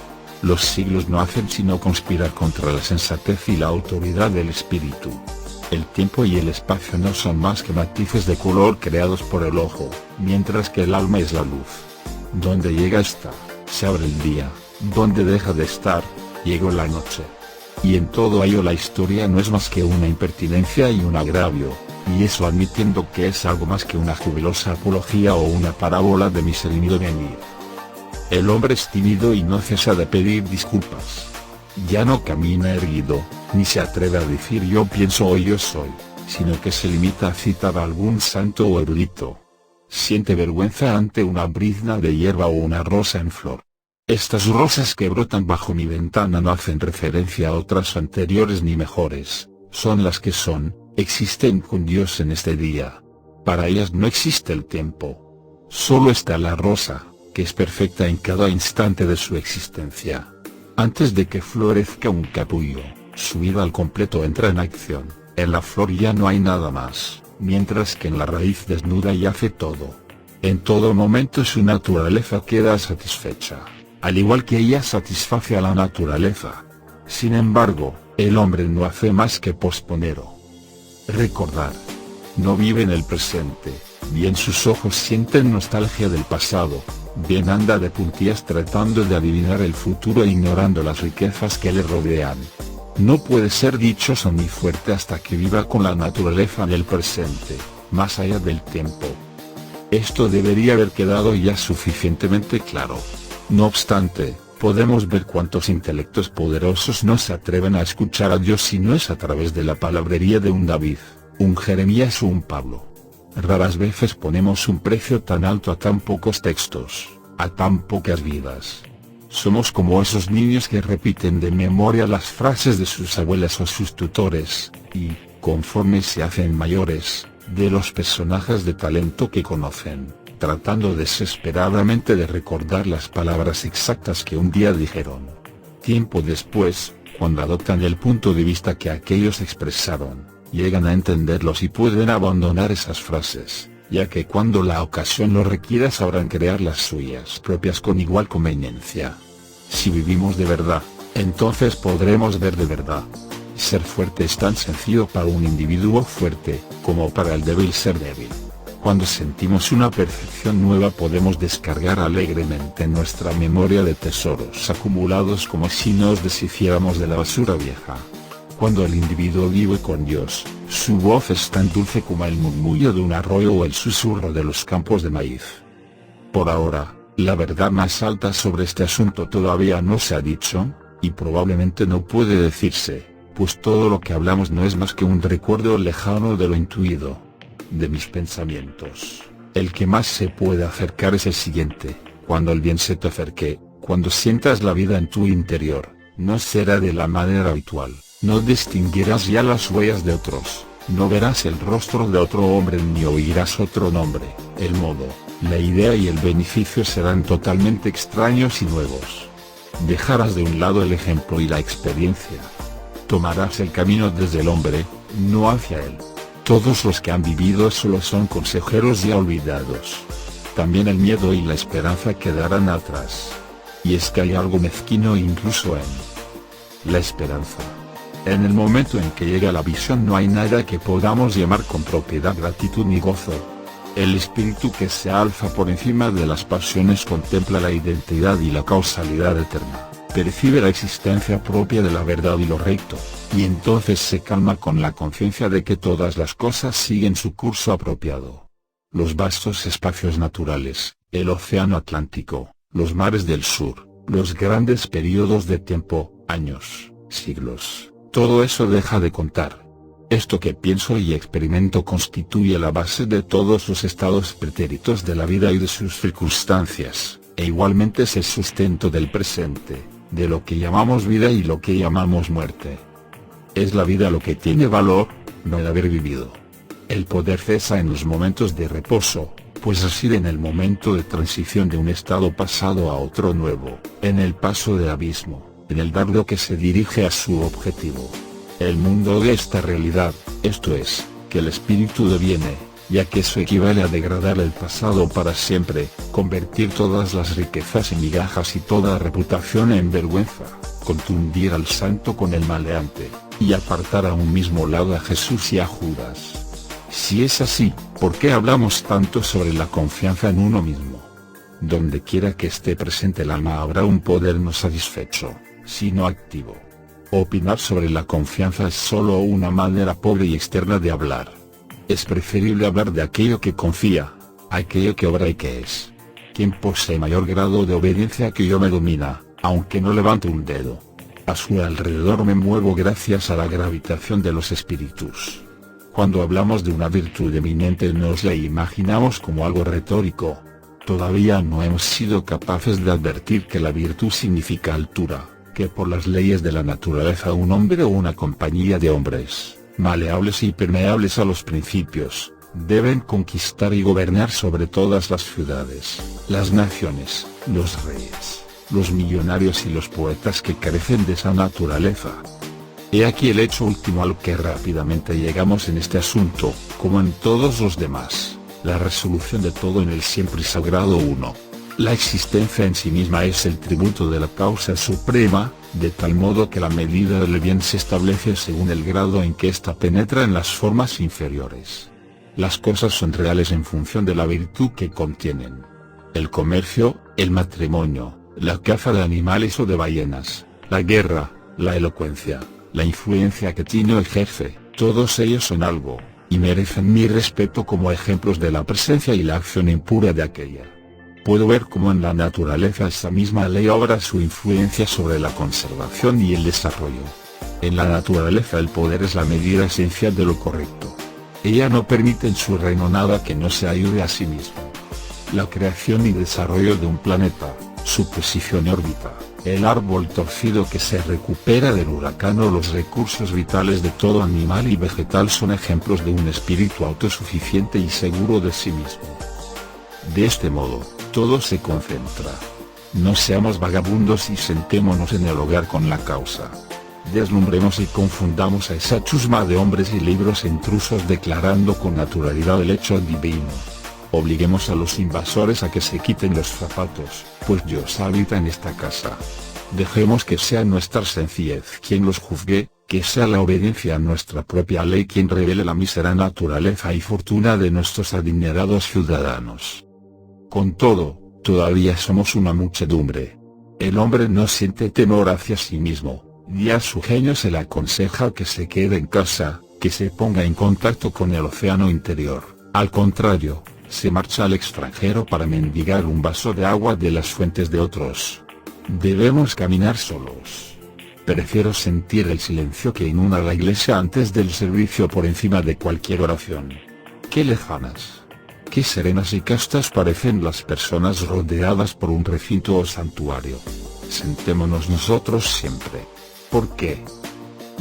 Los siglos no hacen sino conspirar contra la sensatez y la autoridad del espíritu. El tiempo y el espacio no son más que matices de color creados por el ojo, mientras que el alma es la luz. Donde llega esta, se abre el día, donde deja de estar, llegó la noche. Y en todo ello la historia no es más que una impertinencia y un agravio, y eso admitiendo que es algo más que una jubilosa apología o una parábola de mi ser y mi devenir. El hombre es tímido y no cesa de pedir disculpas. Ya no camina erguido, ni se atreve a decir yo pienso o yo soy, sino que se limita a citar a algún santo o erudito. Siente vergüenza ante una brizna de hierba o una rosa en flor. Estas rosas que brotan bajo mi ventana no hacen referencia a otras anteriores ni mejores, son las que son, existen con Dios en este día. Para ellas no existe el tiempo. Solo está la rosa, que es perfecta en cada instante de su existencia. Antes de que florezca un capullo, su vida al completo entra en acción, en la flor ya no hay nada más, mientras que en la raíz desnuda yace todo. En todo momento su naturaleza queda satisfecha, al igual que ella satisface a la naturaleza. Sin embargo, el hombre no hace más que posponer o recordar. No vive en el presente, bien sus ojos sienten nostalgia del pasado, bien anda de puntillas tratando de adivinar el futuro e ignorando las riquezas que le rodean. No puede ser dichoso ni fuerte hasta que viva con la naturaleza en el presente, más allá del tiempo. Esto debería haber quedado ya suficientemente claro. No obstante, podemos ver cuántos intelectos poderosos no se atreven a escuchar a Dios si no es a través de la palabrería de un David, un Jeremías o un Pablo. Raras veces ponemos un precio tan alto a tan pocos textos, a tan pocas vidas. Somos como esos niños que repiten de memoria las frases de sus abuelas o sus tutores, y, conforme se hacen mayores, de los personajes de talento que conocen, tratando desesperadamente de recordar las palabras exactas que un día dijeron. Tiempo después, cuando adoptan el punto de vista que aquellos expresaron, llegan a entenderlos y pueden abandonar esas frases, ya que cuando la ocasión lo requiera sabrán crear las suyas propias con igual conveniencia. Si vivimos de verdad, entonces podremos ver de verdad. Ser fuerte es tan sencillo para un individuo fuerte, como para el débil ser débil. Cuando sentimos una percepción nueva podemos descargar alegremente en nuestra memoria de tesoros acumulados como si nos deshiciéramos de la basura vieja. Cuando el individuo vive con Dios, su voz es tan dulce como el murmullo de un arroyo o el susurro de los campos de maíz. Por ahora, la verdad más alta sobre este asunto todavía no se ha dicho, y probablemente no puede decirse, pues todo lo que hablamos no es más que un recuerdo lejano de lo intuido. De mis pensamientos, el que más se puede acercar es el siguiente: cuando el bien se te acerque, cuando sientas la vida en tu interior, no será de la manera habitual, no distinguirás ya las huellas de otros, no verás el rostro de otro hombre ni oirás otro nombre, el modo, la idea y el beneficio serán totalmente extraños y nuevos. Dejarás de un lado el ejemplo y la experiencia. Tomarás el camino desde el hombre, no hacia él. Todos los que han vivido solo son consejeros ya olvidados. También el miedo y la esperanza quedarán atrás. Y es que hay algo mezquino incluso en la esperanza. En el momento en que llega la visión no hay nada que podamos llamar con propiedad gratitud ni gozo. El espíritu que se alza por encima de las pasiones contempla la identidad y la causalidad eterna, percibe la existencia propia de la verdad y lo recto, y entonces se calma con la conciencia de que todas las cosas siguen su curso apropiado. Los vastos espacios naturales, el océano Atlántico, los mares del sur, los grandes periodos de tiempo, años, siglos, todo eso deja de contar. Esto que pienso y experimento constituye la base de todos los estados pretéritos de la vida y de sus circunstancias, e igualmente es el sustento del presente, de lo que llamamos vida y lo que llamamos muerte. Es la vida lo que tiene valor, no el haber vivido. El poder cesa en los momentos de reposo, pues reside en el momento de transición de un estado pasado a otro nuevo, en el paso del abismo, en el dardo que se dirige a su objetivo. El mundo de esta realidad, esto es, que el espíritu deviene, ya que eso equivale a degradar el pasado para siempre, convertir todas las riquezas en migajas y toda reputación en vergüenza, contundir al santo con el maleante, y apartar a un mismo lado a Jesús y a Judas. Si es así, ¿por qué hablamos tanto sobre la confianza en uno mismo? Donde quiera que esté presente el alma habrá un poder no satisfecho, sino activo. Opinar sobre la confianza es solo una manera pobre y externa de hablar. Es preferible hablar de aquello que confía, aquello que obra y que es. Quien posee mayor grado de obediencia que yo me domina, aunque no levante un dedo. A su alrededor me muevo gracias a la gravitación de los espíritus. Cuando hablamos de una virtud eminente nos la imaginamos como algo retórico. Todavía no hemos sido capaces de advertir que la virtud significa altura, que por las leyes de la naturaleza un hombre o una compañía de hombres, maleables y permeables a los principios, deben conquistar y gobernar sobre todas las ciudades, las naciones, los reyes, los millonarios y los poetas que carecen de esa naturaleza. He aquí el hecho último al que rápidamente llegamos en este asunto, como en todos los demás. la resolución de todo en el siempre sagrado uno. La existencia en sí misma es el tributo de la causa suprema, de tal modo que la medida del bien se establece según el grado en que ésta penetra en las formas inferiores. Las cosas son reales en función de la virtud que contienen. El comercio, el matrimonio, la caza de animales o de ballenas, la guerra, la elocuencia, la influencia que Tino ejerce, todos ellos son algo, y merecen mi respeto como ejemplos de la presencia y la acción impura de aquella. Puedo ver cómo en la naturaleza esa misma ley obra su influencia sobre la conservación y el desarrollo. En la naturaleza el poder es la medida esencial de lo correcto. Ella no permite en su reino nada que no se ayude a sí mismo. La creación y desarrollo de un planeta, su posición y órbita, el árbol torcido que se recupera del huracán o los recursos vitales de todo animal y vegetal son ejemplos de un espíritu autosuficiente y seguro de sí mismo. De este modo, todo se concentra. No seamos vagabundos y sentémonos en el hogar con la causa. Deslumbremos y confundamos a esa chusma de hombres y libros intrusos declarando con naturalidad el hecho divino. Obliguemos a los invasores a que se quiten los zapatos, pues Dios habita en esta casa. Dejemos que sea nuestra sencillez quien los juzgue, que sea la obediencia a nuestra propia ley quien revele la mísera naturaleza y fortuna de nuestros adinerados ciudadanos. Con todo, todavía somos una muchedumbre. El hombre no siente temor hacia sí mismo, y a su genio se le aconseja que se quede en casa, que se ponga en contacto con el océano interior. Al contrario, se marcha al extranjero para mendigar un vaso de agua de las fuentes de otros. Debemos caminar solos. Prefiero sentir el silencio que inunda la iglesia antes del servicio por encima de cualquier oración. ¡Qué lejanas! Qué serenas y castas parecen las personas rodeadas por un recinto o santuario. Sentémonos nosotros siempre. ¿Por qué?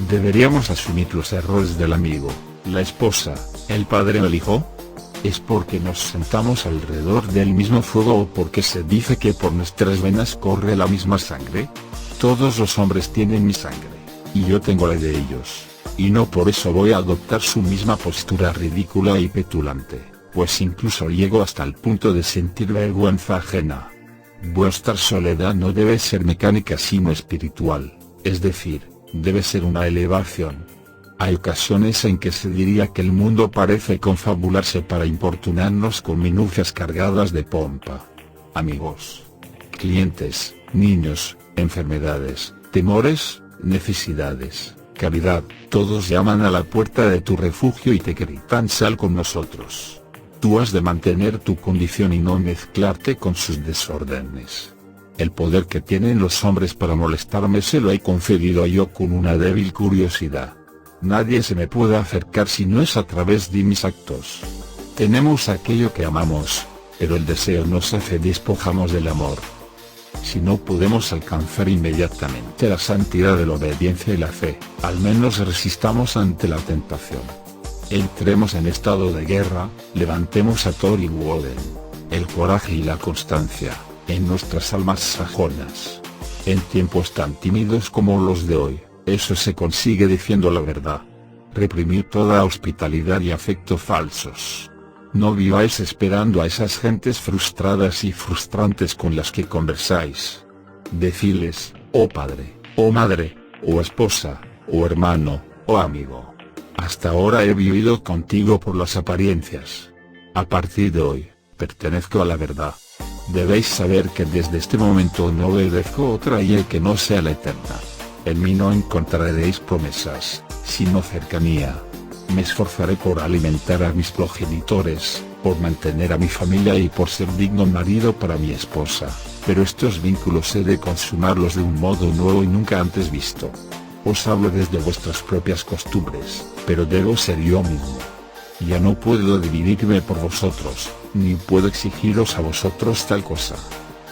¿Deberíamos asumir los errores del amigo, la esposa, el padre o el hijo? ¿Es porque nos sentamos alrededor del mismo fuego o porque se dice que por nuestras venas corre la misma sangre? Todos los hombres tienen mi sangre, y yo tengo la de ellos, y no por eso voy a adoptar su misma postura ridícula y petulante. Pues incluso llego hasta el punto de sentir vergüenza ajena. Vuestra soledad no debe ser mecánica sino espiritual, es decir, debe ser una elevación. Hay ocasiones en que se diría que el mundo parece confabularse para importunarnos con minucias cargadas de pompa. Amigos, clientes, niños, enfermedades, temores, necesidades, caridad, todos llaman a la puerta de tu refugio y te gritan: sal con nosotros. Tú has de mantener tu condición y no mezclarte con sus desórdenes. El poder que tienen los hombres para molestarme se lo he concedido yo con una débil curiosidad. Nadie se me puede acercar si no es a través de mis actos. Tenemos aquello que amamos, pero el deseo nos hace despojamos del amor. Si no podemos alcanzar inmediatamente la santidad de la obediencia y la fe, al menos resistamos ante la tentación. Entremos en estado de guerra, levantemos a Thor y Woden, el coraje y la constancia, en nuestras almas sajonas. En tiempos tan tímidos como los de hoy, eso se consigue diciendo la verdad. Reprimir toda hospitalidad y afecto falsos. No viváis esperando a esas gentes frustradas y frustrantes con las que conversáis. Decidles, oh padre, oh madre, oh esposa, oh hermano, oh amigo. Hasta ahora he vivido contigo por las apariencias. A partir de hoy, pertenezco a la verdad. Debéis saber que desde este momento no obedezco otra ley que no sea la eterna. En mí no encontraréis promesas, sino cercanía. Me esforzaré por alimentar a mis progenitores, por mantener a mi familia y por ser digno marido para mi esposa, pero estos vínculos he de consumarlos de un modo nuevo y nunca antes visto. Os hablo desde vuestras propias costumbres, pero debo ser yo mismo. Ya no puedo dividirme por vosotros, ni puedo exigiros a vosotros tal cosa.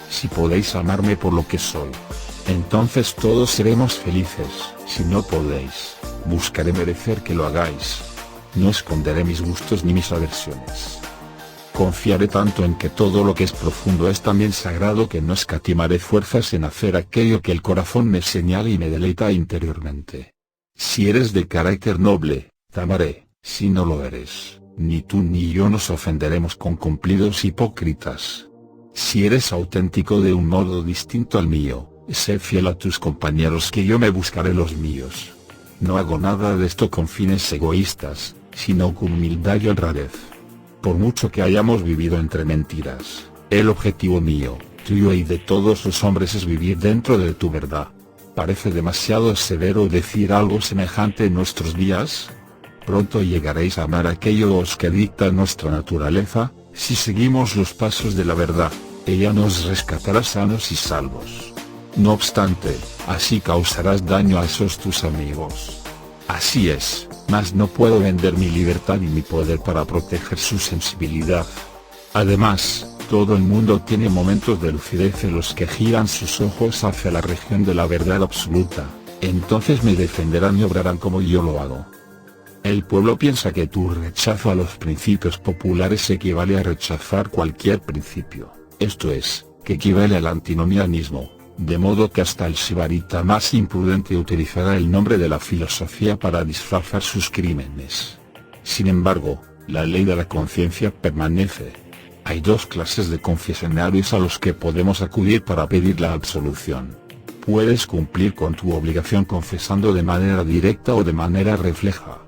Si podéis amarme por lo que soy, entonces todos seremos felices. Si no podéis, buscaré merecer que lo hagáis. No esconderé mis gustos ni mis aversiones. Confiaré tanto en que todo lo que es profundo es también sagrado que no escatimaré fuerzas en hacer aquello que el corazón me señala y me deleita interiormente. Si eres de carácter noble, te amaré; si no lo eres, ni tú ni yo nos ofenderemos con cumplidos hipócritas. Si eres auténtico de un modo distinto al mío, sé fiel a tus compañeros que yo me buscaré los míos. No hago nada de esto con fines egoístas, sino con humildad y honradez. Por mucho que hayamos vivido entre mentiras, el objetivo mío, tuyo y de todos los hombres es vivir dentro de tu verdad. ¿Parece demasiado severo decir algo semejante en nuestros días? Pronto llegaréis a amar aquellos que dicta nuestra naturaleza. Si seguimos los pasos de la verdad, ella nos rescatará sanos y salvos. No obstante, así causarás daño a esos tus amigos. Así es, mas no puedo vender mi libertad y mi poder para proteger su sensibilidad. Además, todo el mundo tiene momentos de lucidez en los que giran sus ojos hacia la región de la verdad absoluta. Entonces me defenderán y obrarán como yo lo hago. El pueblo piensa que tu rechazo a los principios populares equivale a rechazar cualquier principio, esto es, que equivale al antinomianismo, de modo que hasta el sibarita más imprudente utilizará el nombre de la filosofía para disfrazar sus crímenes. Sin embargo, la ley de la conciencia permanece. Hay dos clases de confesionarios a los que podemos acudir para pedir la absolución. Puedes cumplir con tu obligación confesando de manera directa o de manera refleja.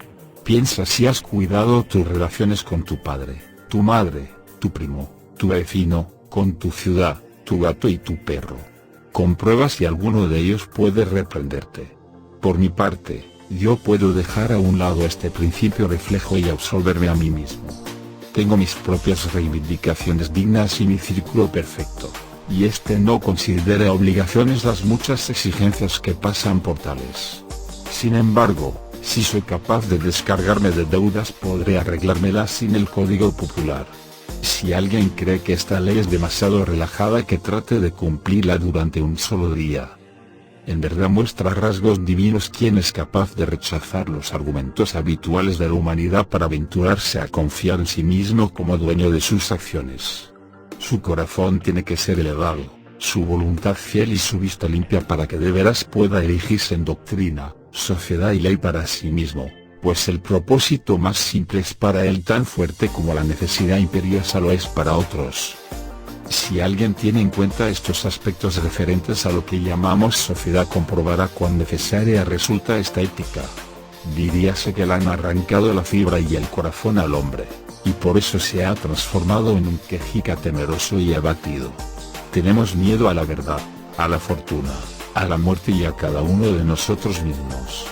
Piensa si has cuidado tus relaciones con tu padre, tu madre, tu primo, tu vecino, con tu ciudad, tu gato y tu perro. Comprueba si alguno de ellos puede reprenderte. Por mi parte, yo puedo dejar a un lado este principio reflejo y absolverme a mí mismo. Tengo mis propias reivindicaciones dignas y mi círculo perfecto, y este no considera obligaciones las muchas exigencias que pasan por tales. Sin embargo, si soy capaz de descargarme de deudas podré arreglármelas sin el código popular. Si alguien cree que esta ley es demasiado relajada, que trate de cumplirla durante un solo día. En verdad muestra rasgos divinos quien es capaz de rechazar los argumentos habituales de la humanidad para aventurarse a confiar en sí mismo como dueño de sus acciones. Su corazón tiene que ser elevado, su voluntad fiel y su vista limpia para que de veras pueda erigirse en doctrina, sociedad y ley para sí mismo, pues el propósito más simple es para él tan fuerte como la necesidad imperiosa lo es para otros. Si alguien tiene en cuenta estos aspectos referentes a lo que llamamos sociedad, comprobará cuán necesaria resulta esta ética. Diríase que le han arrancado la fibra y el corazón al hombre, y por eso se ha transformado en un quejica temeroso y abatido. Tenemos miedo a la verdad, a la fortuna, a la muerte y a cada uno de nosotros mismos.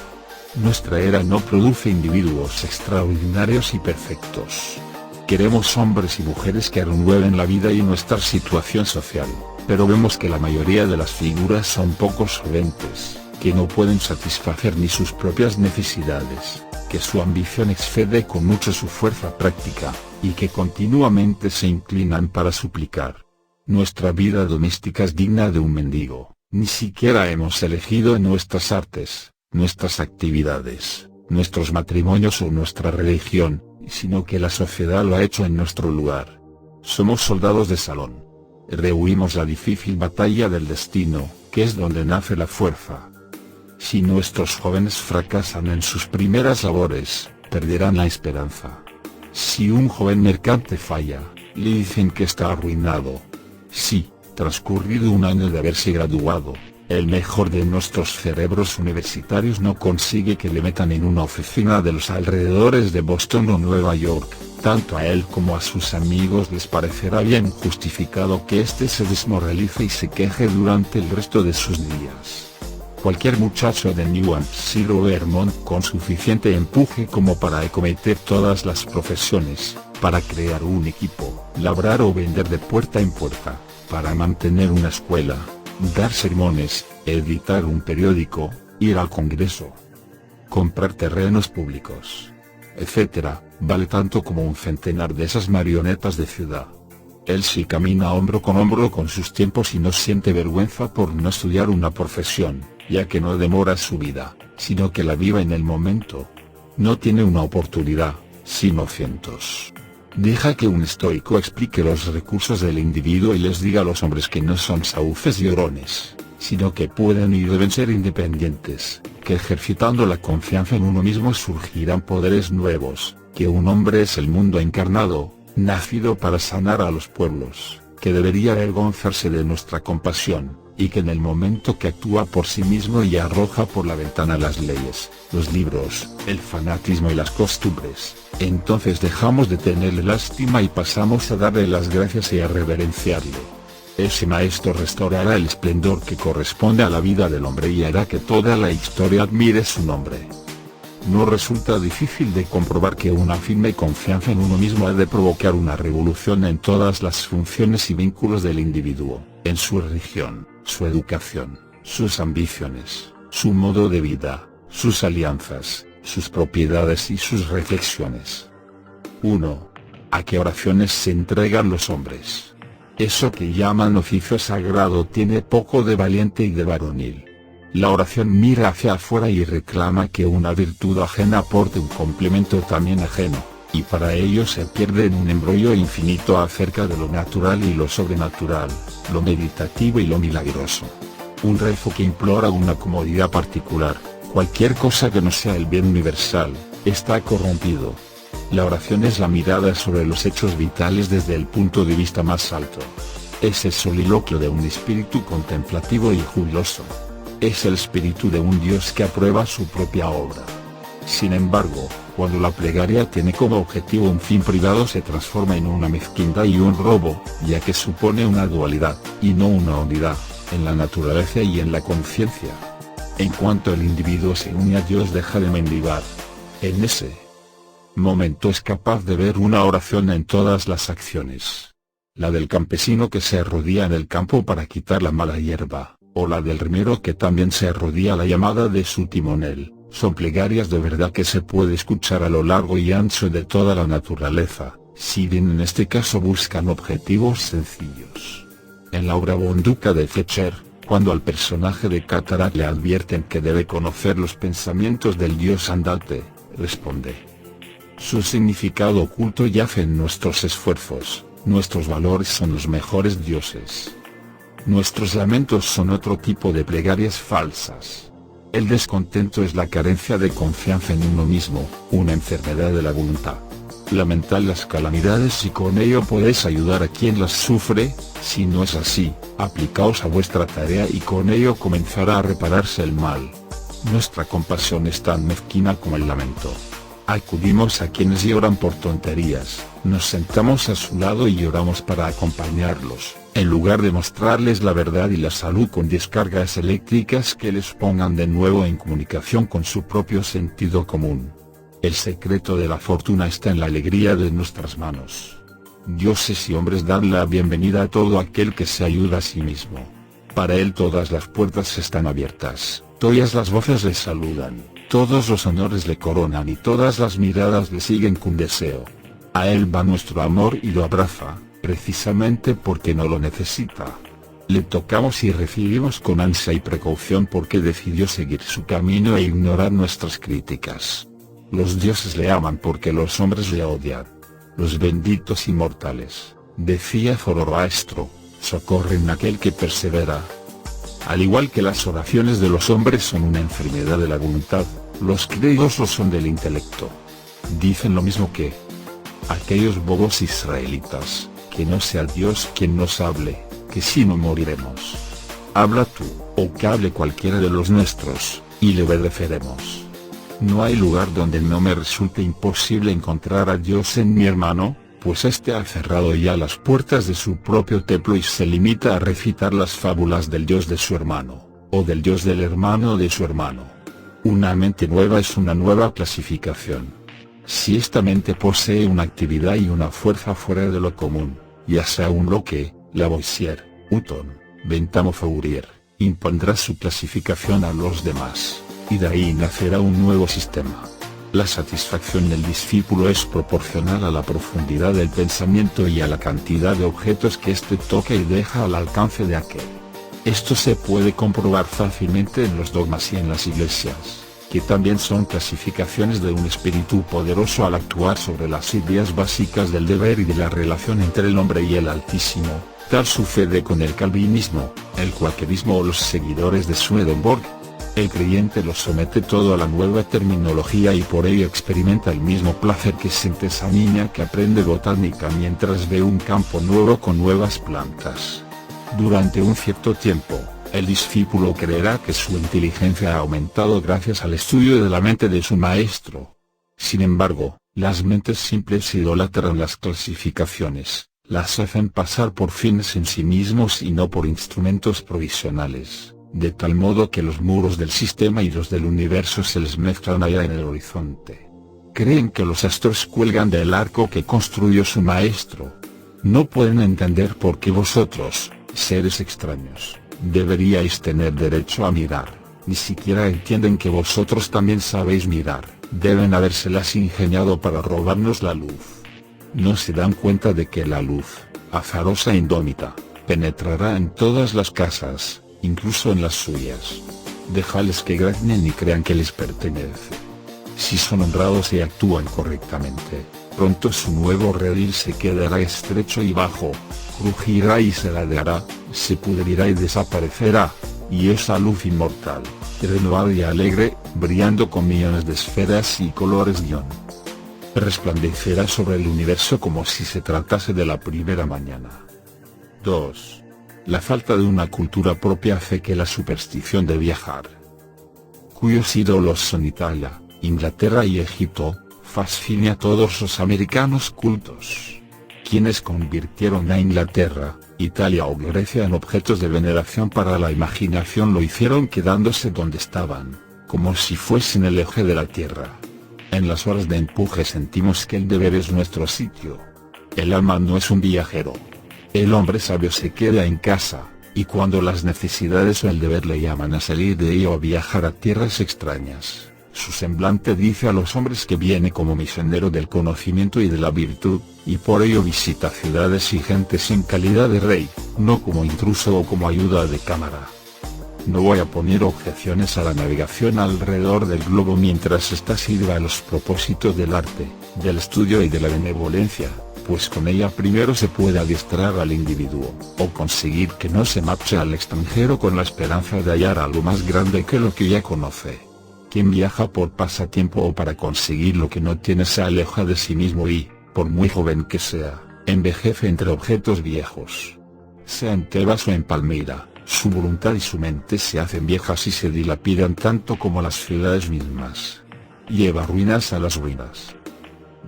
Nuestra era no produce individuos extraordinarios y perfectos. Queremos hombres y mujeres que renueven la vida y nuestra situación social, pero vemos que la mayoría de las figuras son poco solventes, que no pueden satisfacer ni sus propias necesidades, que su ambición excede con mucho su fuerza práctica, y que continuamente se inclinan para suplicar. Nuestra vida doméstica es digna de un mendigo, ni siquiera hemos elegido en nuestras artes, nuestras actividades, nuestros matrimonios o nuestra religión, sino que la sociedad lo ha hecho en nuestro lugar. Somos soldados de salón. Rehuimos la difícil batalla del destino, que es donde nace la fuerza. Si nuestros jóvenes fracasan en sus primeras labores, perderán la esperanza. Si un joven mercante falla, le dicen que está arruinado. Si, transcurrido un año de haberse graduado, el mejor de nuestros cerebros universitarios no consigue que le metan en una oficina de los alrededores de Boston o Nueva York, tanto a él como a sus amigos les parecerá bien justificado que éste se desmoralice y se queje durante el resto de sus días. Cualquier muchacho de New Hampshire o Vermont con suficiente empuje como para acometer todas las profesiones, para crear un equipo, labrar o vender de puerta en puerta, para mantener una escuela, dar sermones, editar un periódico, ir al Congreso, comprar terrenos públicos, etc., vale tanto como un centenar de esas marionetas de ciudad. Él sí camina hombro con sus tiempos y no siente vergüenza por no estudiar una profesión, ya que no demora su vida, sino que la vive en el momento. No tiene una oportunidad, sino cientos. Deja que un estoico explique los recursos del individuo y les diga a los hombres que no son sauces llorones, sino que pueden y deben ser independientes, que ejercitando la confianza en uno mismo surgirán poderes nuevos, que un hombre es el mundo encarnado, nacido para sanar a los pueblos, que debería avergonzarse de nuestra compasión, y que en el momento que actúa por sí mismo y arroja por la ventana las leyes, los libros, el fanatismo y las costumbres, entonces dejamos de tenerle lástima y pasamos a darle las gracias y a reverenciarle. Ese maestro restaurará el esplendor que corresponde a la vida del hombre y hará que toda la historia admire su nombre. No resulta difícil de comprobar que una firme confianza en uno mismo ha de provocar una revolución en todas las funciones y vínculos del individuo, en su religión, su educación, sus ambiciones, su modo de vida, sus alianzas, sus propiedades y sus reflexiones. 1. ¿A qué oraciones se entregan los hombres? Eso que llaman oficio sagrado tiene poco de valiente y de varonil. La oración mira hacia afuera y reclama que una virtud ajena aporte un complemento también ajeno, y para ello se pierde en un embrollo infinito acerca de lo natural y lo sobrenatural, lo meditativo y lo milagroso. Un rezo que implora una comodidad particular, cualquier cosa que no sea el bien universal, está corrompido. La oración es la mirada sobre los hechos vitales desde el punto de vista más alto. Es el soliloquio de un espíritu contemplativo y jubiloso. Es el espíritu de un Dios que aprueba su propia obra. Sin embargo, cuando la plegaria tiene como objetivo un fin privado se transforma en una mezquindad y un robo, ya que supone una dualidad, y no una unidad, en la naturaleza y en la conciencia. En cuanto el individuo se une a Dios deja de mendigar. En ese momento es capaz de ver una oración en todas las acciones. La del campesino que se arrodilla en el campo para quitar la mala hierba, o la del remero que también se arrodilla a la llamada de su timonel, son plegarias de verdad que se puede escuchar a lo largo y ancho de toda la naturaleza, si bien en este caso buscan objetivos sencillos. En la obra Bonduca de Fletcher, cuando al personaje de Cataract le advierten que debe conocer los pensamientos del dios andante, responde: su significado oculto yace en nuestros esfuerzos, nuestros valores son los mejores dioses. Nuestros lamentos son otro tipo de plegarias falsas. El descontento es la carencia de confianza en uno mismo, una enfermedad de la voluntad. Lamentad las calamidades y con ello podéis ayudar a quien las sufre, si no es así, aplicaos a vuestra tarea y con ello comenzará a repararse el mal. Nuestra compasión es tan mezquina como el lamento. Acudimos a quienes lloran por tonterías, nos sentamos a su lado y lloramos para acompañarlos, en lugar de mostrarles la verdad y la salud con descargas eléctricas que les pongan de nuevo en comunicación con su propio sentido común. El secreto de la fortuna está en la alegría de nuestras manos. Dioses y hombres dan la bienvenida a todo aquel que se ayuda a sí mismo. Para él todas las puertas están abiertas, todas las voces le saludan, todos los honores le coronan y todas las miradas le siguen con deseo. A él va nuestro amor y lo abraza, precisamente porque no lo necesita. Le tocamos y recibimos con ansia y precaución porque decidió seguir su camino e ignorar nuestras críticas. Los dioses le aman porque los hombres le odian. Los benditos inmortales, decía Zoroastro, socorren a aquel que persevera. Al igual que las oraciones de los hombres son una enfermedad de la voluntad, los griegos lo son del intelecto. Dicen lo mismo que aquellos bobos israelitas, que no sea Dios quien nos hable, que si no moriremos. Habla tú, o que hable cualquiera de los nuestros, y le obedeceremos. No hay lugar donde no me resulte imposible encontrar a Dios en mi hermano, pues éste ha cerrado ya las puertas de su propio templo y se limita a recitar las fábulas del Dios de su hermano, o del Dios del hermano de su hermano. Una mente nueva es una nueva clasificación. Si esta mente posee una actividad y una fuerza fuera de lo común, ya sea un Locke, Lavoisier, Hutton, Bentham o Fourier, impondrá su clasificación a los demás, y de ahí nacerá un nuevo sistema. La satisfacción del discípulo es proporcional a la profundidad del pensamiento y a la cantidad de objetos que éste toca y deja al alcance de aquel. Esto se puede comprobar fácilmente en los dogmas y en las iglesias, que también son clasificaciones de un espíritu poderoso al actuar sobre las ideas básicas del deber y de la relación entre el hombre y el Altísimo. Tal sucede con el calvinismo, el cuaquerismo o los seguidores de Swedenborg. El creyente lo somete todo a la nueva terminología y por ello experimenta el mismo placer que siente esa niña que aprende botánica mientras ve un campo nuevo con nuevas plantas. Durante un cierto tiempo, el discípulo creerá que su inteligencia ha aumentado gracias al estudio de la mente de su maestro. Sin embargo, las mentes simples idolatran las clasificaciones, las hacen pasar por fines en sí mismos y no por instrumentos provisionales, de tal modo que los muros del sistema y los del universo se les mezclan allá en el horizonte. Creen que los astros cuelgan del arco que construyó su maestro. No pueden entender por qué vosotros, seres extraños, deberíais tener derecho a mirar, ni siquiera entienden que vosotros también sabéis mirar, deben habérselas ingeniado para robarnos la luz. No se dan cuenta de que la luz, azarosa e indómita, penetrará en todas las casas, incluso en las suyas. Déjales que graznen y crean que les pertenece. Si son honrados y actúan correctamente, pronto su nuevo redil se quedará estrecho y bajo, crujirá y se ladeará, se pudrirá y desaparecerá, y esa luz inmortal, renovada y alegre, brillando con millones de esferas y colores resplandecerá sobre el universo como si se tratase de la primera mañana. 2. La falta de una cultura propia hace que la superstición de viajar, cuyos ídolos son Italia, Inglaterra y Egipto, fascine a todos los americanos cultos. Quienes convirtieron a Inglaterra, Italia o Grecia en objetos de veneración para la imaginación lo hicieron quedándose donde estaban, como si fuesen el eje de la tierra. En las horas de empuje sentimos que el deber es nuestro sitio. El alma no es un viajero. El hombre sabio se queda en casa, y cuando las necesidades o el deber le llaman a salir de ella o a viajar a tierras extrañas, su semblante dice a los hombres que viene como misionero del conocimiento y de la virtud, y por ello visita ciudades y gentes en calidad de rey, no como intruso o como ayuda de cámara. No voy a poner objeciones a la navegación alrededor del globo mientras ésta sirva a los propósitos del arte, del estudio y de la benevolencia, pues con ella primero se puede adiestrar al individuo, o conseguir que no se marche al extranjero con la esperanza de hallar algo más grande que lo que ya conoce. Quien viaja por pasatiempo o para conseguir lo que no tiene se aleja de sí mismo y, por muy joven que sea, envejece entre objetos viejos. Sea en Tebas o en Palmira, su voluntad y su mente se hacen viejas y se dilapidan tanto como las ciudades mismas. Lleva ruinas a las ruinas.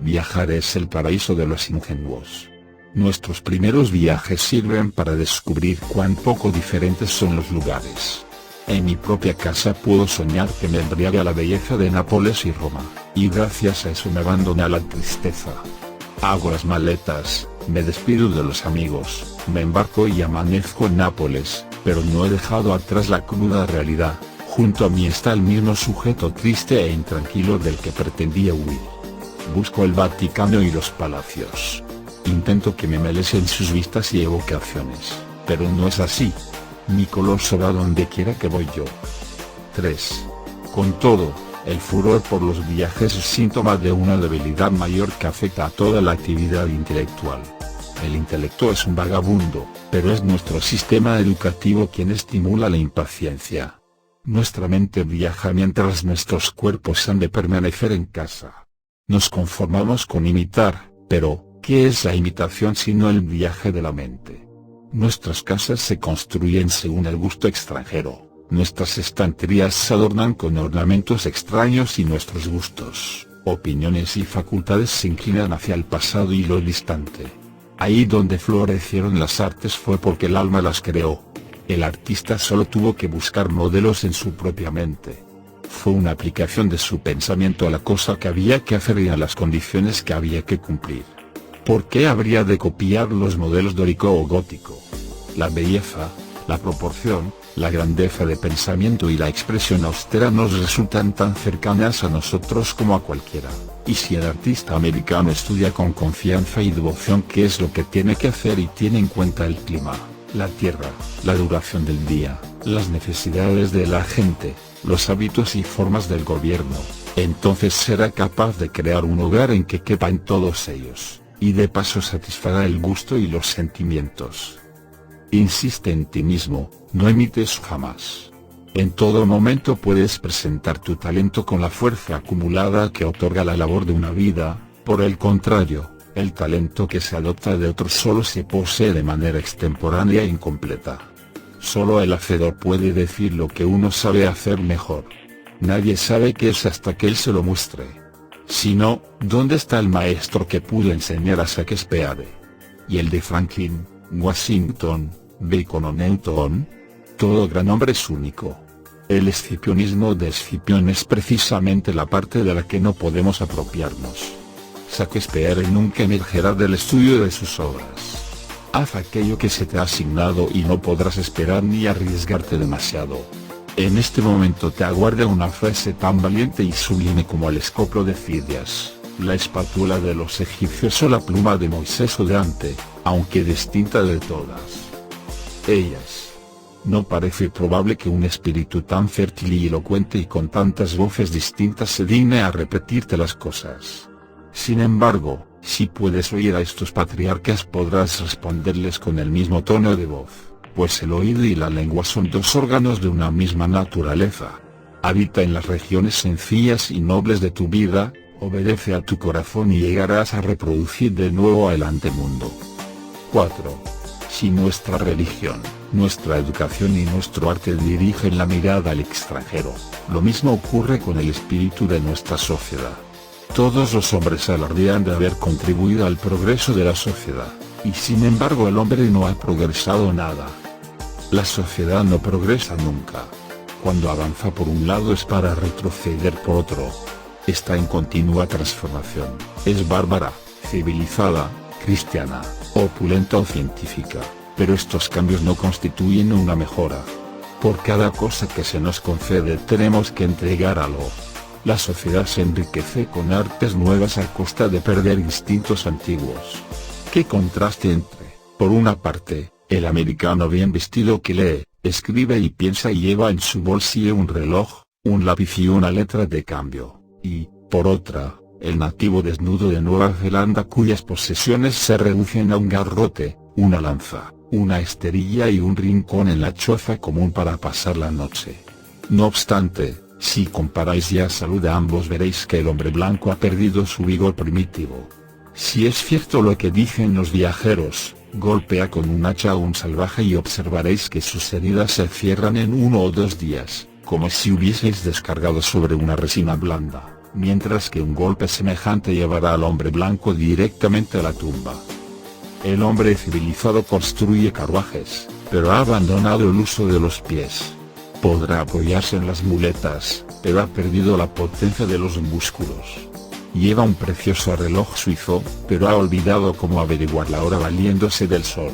Viajar es el paraíso de los ingenuos. Nuestros primeros viajes sirven para descubrir cuán poco diferentes son los lugares. En mi propia casa puedo soñar que me embriaga la belleza de Nápoles y Roma, y gracias a eso me abandona la tristeza. Hago las maletas, me despido de los amigos, me embarco y amanezco en Nápoles, pero no he dejado atrás la cruda realidad. Junto a mí está el mismo sujeto triste e intranquilo del que pretendía huir. Busco el Vaticano y los palacios. Intento que me merecen sus vistas y evocaciones, pero no es así. Mi coloso va donde quiera que voy yo. 3. Con todo, el furor por los viajes es síntoma de una debilidad mayor que afecta a toda la actividad intelectual. El intelecto es un vagabundo, pero es nuestro sistema educativo quien estimula la impaciencia. Nuestra mente viaja mientras nuestros cuerpos han de permanecer en casa. Nos conformamos con imitar, pero, ¿qué es la imitación sino el viaje de la mente? Nuestras casas se construyen según el gusto extranjero, nuestras estanterías se adornan con ornamentos extraños y nuestros gustos, opiniones y facultades se inclinan hacia el pasado y lo distante. Ahí donde florecieron las artes fue porque el alma las creó. El artista solo tuvo que buscar modelos en su propia mente. Fue una aplicación de su pensamiento a la cosa que había que hacer y a las condiciones que había que cumplir. ¿Por qué habría de copiar los modelos dórico o gótico? La belleza, la proporción, la grandeza de pensamiento y la expresión austera nos resultan tan cercanas a nosotros como a cualquiera, y si el artista americano estudia con confianza y devoción qué es lo que tiene que hacer y tiene en cuenta el clima, la tierra, la duración del día, las necesidades de la gente, los hábitos y formas del gobierno, entonces será capaz de crear un hogar en que quepan todos ellos, y de paso satisfará el gusto y los sentimientos. Insiste en ti mismo, no imites jamás. En todo momento puedes presentar tu talento con la fuerza acumulada que otorga la labor de una vida. Por el contrario, el talento que se adopta de otros solo se posee de manera extemporánea e incompleta. Solo el hacedor puede decir lo que uno sabe hacer mejor. Nadie sabe qué es hasta que él se lo muestre. Si no, ¿dónde está el maestro que pudo enseñar a Shakespeare? ¿Y el de Franklin, Washington, Bacon o Newton? Todo gran hombre es único. El escipionismo de Escipión es precisamente la parte de la que no podemos apropiarnos. Shakespeare nunca emergerá del estudio de sus obras. Haz aquello que se te ha asignado y no podrás esperar ni arriesgarte demasiado. En este momento te aguarda una frase tan valiente y sublime como el escoplo de Fidias, la espátula de los egipcios o la pluma de Moisés o de Dante, aunque distinta de todas ellas. No parece probable que un espíritu tan fértil y elocuente y con tantas voces distintas se digne a repetirte las cosas. Sin embargo, si puedes oír a estos patriarcas podrás responderles con el mismo tono de voz, pues el oído y la lengua son dos órganos de una misma naturaleza. Habita en las regiones sencillas y nobles de tu vida, obedece a tu corazón y llegarás a reproducir de nuevo el antemundo. 4. Si nuestra religión, nuestra educación y nuestro arte dirigen la mirada al extranjero, lo mismo ocurre con el espíritu de nuestra sociedad. Todos los hombres alardean de haber contribuido al progreso de la sociedad, y sin embargo el hombre no ha progresado nada. La sociedad no progresa nunca. Cuando avanza por un lado es para retroceder por otro. Está en continua transformación, es bárbara, civilizada, cristiana, opulenta o científica, pero estos cambios no constituyen una mejora. Por cada cosa que se nos concede tenemos que entregar algo. La sociedad se enriquece con artes nuevas a costa de perder instintos antiguos. Qué contraste entre, por una parte, el americano bien vestido que lee, escribe y piensa y lleva en su bolsillo un reloj, un lápiz y una letra de cambio, y, por otra, el nativo desnudo de Nueva Zelanda cuyas posesiones se reducen a un garrote, una lanza, una esterilla y un rincón en la choza común para pasar la noche. No obstante, si comparáis ya salud de ambos veréis que el hombre blanco ha perdido su vigor primitivo. Si es cierto lo que dicen los viajeros, golpea con un hacha a un salvaje y observaréis que sus heridas se cierran en 1 o 2 días, como si hubieseis descargado sobre una resina blanda, mientras que un golpe semejante llevará al hombre blanco directamente a la tumba. El hombre civilizado construye carruajes, pero ha abandonado el uso de los pies. Podrá apoyarse en las muletas, pero ha perdido la potencia de los músculos. Lleva un precioso reloj suizo, pero ha olvidado cómo averiguar la hora valiéndose del sol.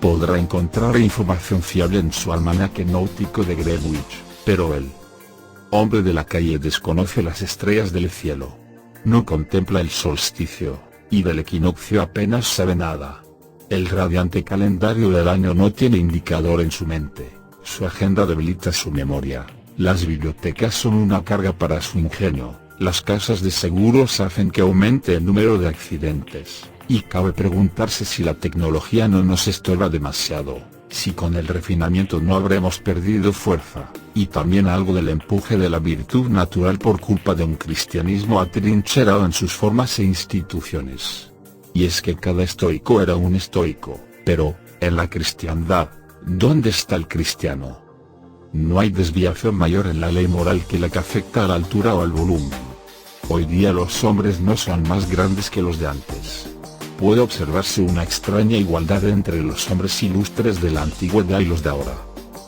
Podrá encontrar información fiable en su almanaque náutico de Greenwich, pero el hombre de la calle desconoce las estrellas del cielo. No contempla el solsticio, y del equinoccio apenas sabe nada. El radiante calendario del año no tiene indicador en su mente. Su agenda debilita su memoria, las bibliotecas son una carga para su ingenio, las casas de seguros hacen que aumente el número de accidentes, y cabe preguntarse si la tecnología no nos estorba demasiado, si con el refinamiento no habremos perdido fuerza, y también algo del empuje de la virtud natural por culpa de un cristianismo atrincherado en sus formas e instituciones. Y es que cada estoico era un estoico, pero, en la cristiandad, ¿dónde está el cristiano? No hay desviación mayor en la ley moral que la que afecta a la altura o al volumen. Hoy día los hombres no son más grandes que los de antes. Puede observarse una extraña igualdad entre los hombres ilustres de la antigüedad y los de ahora.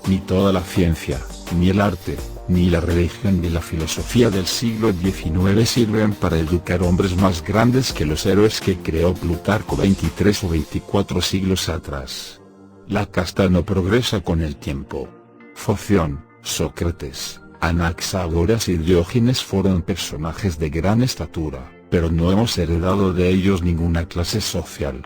Ni toda la ciencia, ni el arte, ni la religión ni la filosofía del siglo XIX sirven para educar hombres más grandes que los héroes que creó Plutarco 23 o 24 siglos atrás. La casta no progresa con el tiempo. Foción, Sócrates, Anaxágoras y Diógenes fueron personajes de gran estatura, pero no hemos heredado de ellos ninguna clase social.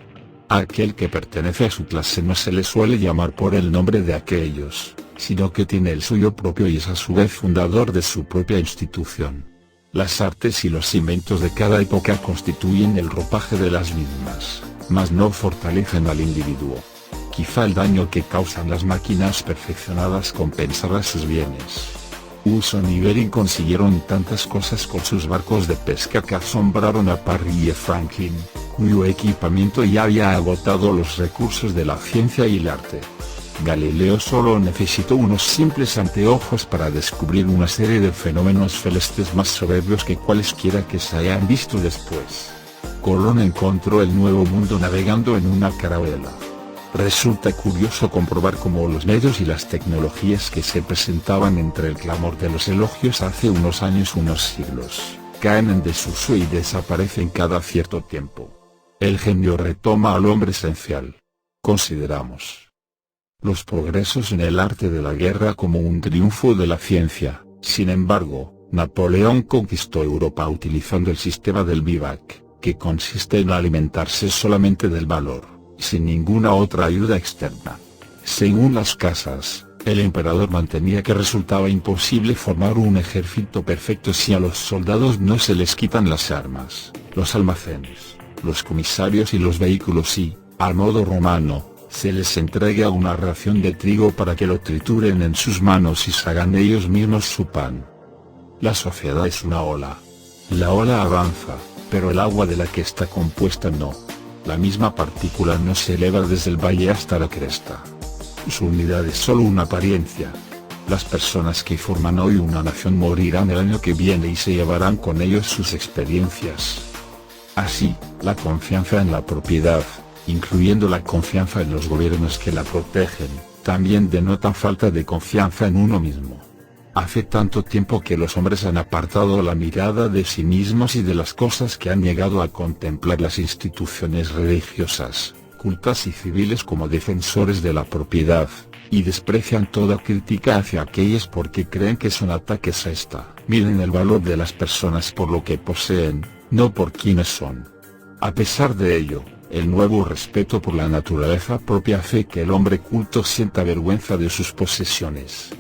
A aquel que pertenece a su clase no se le suele llamar por el nombre de aquellos, sino que tiene el suyo propio y es a su vez fundador de su propia institución. Las artes y los inventos de cada época constituyen el ropaje de las mismas, mas no fortalecen al individuo. Quizá el daño que causan las máquinas perfeccionadas compensará sus bienes. Hudson y Bering consiguieron tantas cosas con sus barcos de pesca que asombraron a Parry y Franklin, cuyo equipamiento ya había agotado los recursos de la ciencia y el arte. Galileo solo necesitó unos simples anteojos para descubrir una serie de fenómenos celestes más soberbios que cualesquiera que se hayan visto después. Colón encontró el nuevo mundo navegando en una carabela. Resulta curioso comprobar cómo los medios y las tecnologías que se presentaban entre el clamor de los elogios hace unos años, unos siglos, caen en desuso y desaparecen cada cierto tiempo. El genio retoma al hombre esencial. Consideramos los progresos en el arte de la guerra como un triunfo de la ciencia. Sin embargo, Napoleón conquistó Europa utilizando el sistema del vivac, que consiste en alimentarse solamente del valor, sin ninguna otra ayuda externa. Según las casas, el emperador mantenía que resultaba imposible formar un ejército perfecto si a los soldados no se les quitan las armas, los almacenes, los comisarios y los vehículos y, al modo romano, se les entrega una ración de trigo para que lo trituren en sus manos y se hagan ellos mismos su pan. La sociedad es una ola. La ola avanza, pero el agua de la que está compuesta no. La misma partícula no se eleva desde el valle hasta la cresta. Su unidad es solo una apariencia. Las personas que forman hoy una nación morirán el año que viene y se llevarán con ellos sus experiencias. Así, la confianza en la propiedad, incluyendo la confianza en los gobiernos que la protegen, también denota falta de confianza en uno mismo. Hace tanto tiempo que los hombres han apartado la mirada de sí mismos y de las cosas que han llegado a contemplar las instituciones religiosas, cultas y civiles como defensores de la propiedad, y desprecian toda crítica hacia aquellas porque creen que son ataques a esta. Miden el valor de las personas por lo que poseen, no por quienes son. A pesar de ello, el nuevo respeto por la naturaleza propia hace que el hombre culto sienta vergüenza de sus posesiones.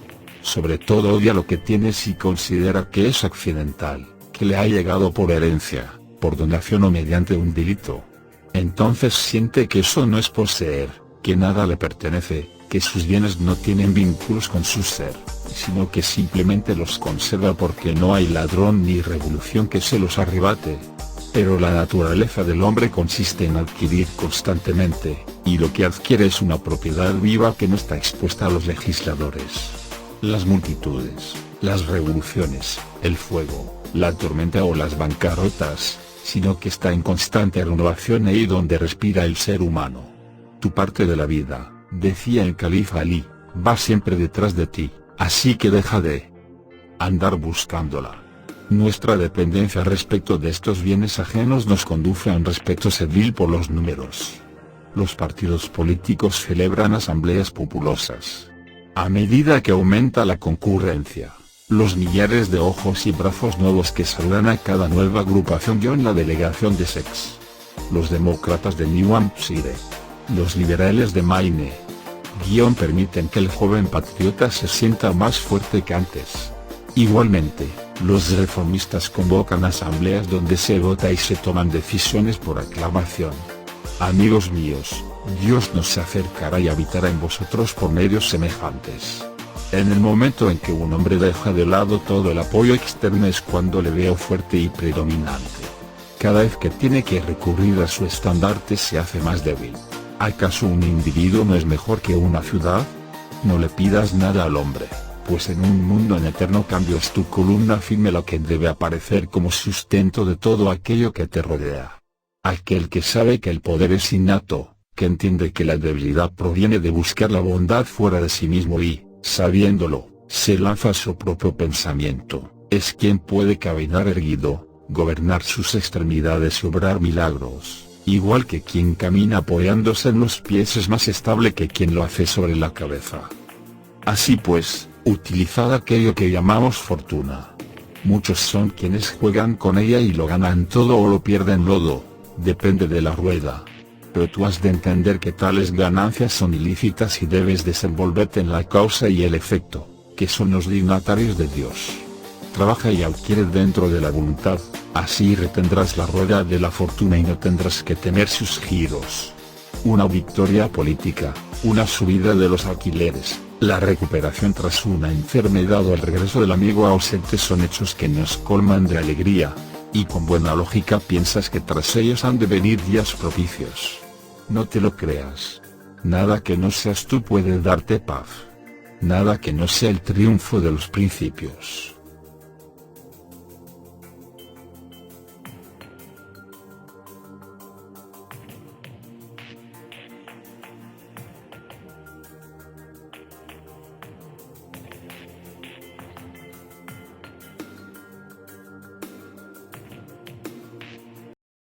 Sobre todo odia lo que tiene si considera que es accidental, que le ha llegado por herencia, por donación o mediante un delito. Entonces siente que eso no es poseer, que nada le pertenece, que sus bienes no tienen vínculos con su ser, sino que simplemente los conserva porque no hay ladrón ni revolución que se los arrebate. Pero la naturaleza del hombre consiste en adquirir constantemente, y lo que adquiere es una propiedad viva que no está expuesta a los legisladores, las multitudes, las revoluciones, el fuego, la tormenta o las bancarrotas, sino que está en constante renovación ahí donde respira el ser humano. Tu parte de la vida, decía el califa Alí, va siempre detrás de ti, así que deja de andar buscándola. Nuestra dependencia respecto de estos bienes ajenos nos conduce a un respeto servil por los números. Los partidos políticos celebran asambleas populosas. A medida que aumenta la concurrencia, los millares de ojos y brazos nuevos que saludan a cada nueva agrupación en la delegación de Sex. Los demócratas de New Hampshire, los liberales de Maine, permiten que el joven patriota se sienta más fuerte que antes. Igualmente, los reformistas convocan asambleas donde se vota y se toman decisiones por aclamación. Amigos míos, Dios nos acercará y habitará en vosotros por medios semejantes. En el momento en que un hombre deja de lado todo el apoyo externo es cuando le veo fuerte y predominante. Cada vez que tiene que recurrir a su estandarte se hace más débil. ¿Acaso un individuo no es mejor que una ciudad? No le pidas nada al hombre, pues en un mundo en eterno cambio es tu columna firme la que debe aparecer como sustento de todo aquello que te rodea. Aquel que sabe que el poder es innato, que entiende que la debilidad proviene de buscar la bondad fuera de sí mismo y, sabiéndolo, se lanza a su propio pensamiento, es quien puede caminar erguido, gobernar sus extremidades y obrar milagros. Igual que quien camina apoyándose en los pies es más estable que quien lo hace sobre la cabeza. Así pues, utilizad aquello que llamamos fortuna. Muchos son quienes juegan con ella y lo ganan todo o lo pierden todo, depende de la rueda. Pero tú has de entender que tales ganancias son ilícitas y debes desenvolverte en la causa y el efecto, que son los dignatarios de Dios. Trabaja y adquiere dentro de la voluntad, así retendrás la rueda de la fortuna y no tendrás que temer sus giros. Una victoria política, una subida de los alquileres, la recuperación tras una enfermedad o el regreso del amigo ausente son hechos que nos colman de alegría, y con buena lógica piensas que tras ellos han de venir días propicios. No te lo creas. Nada que no seas tú puede darte paz. Nada que no sea el triunfo de los principios.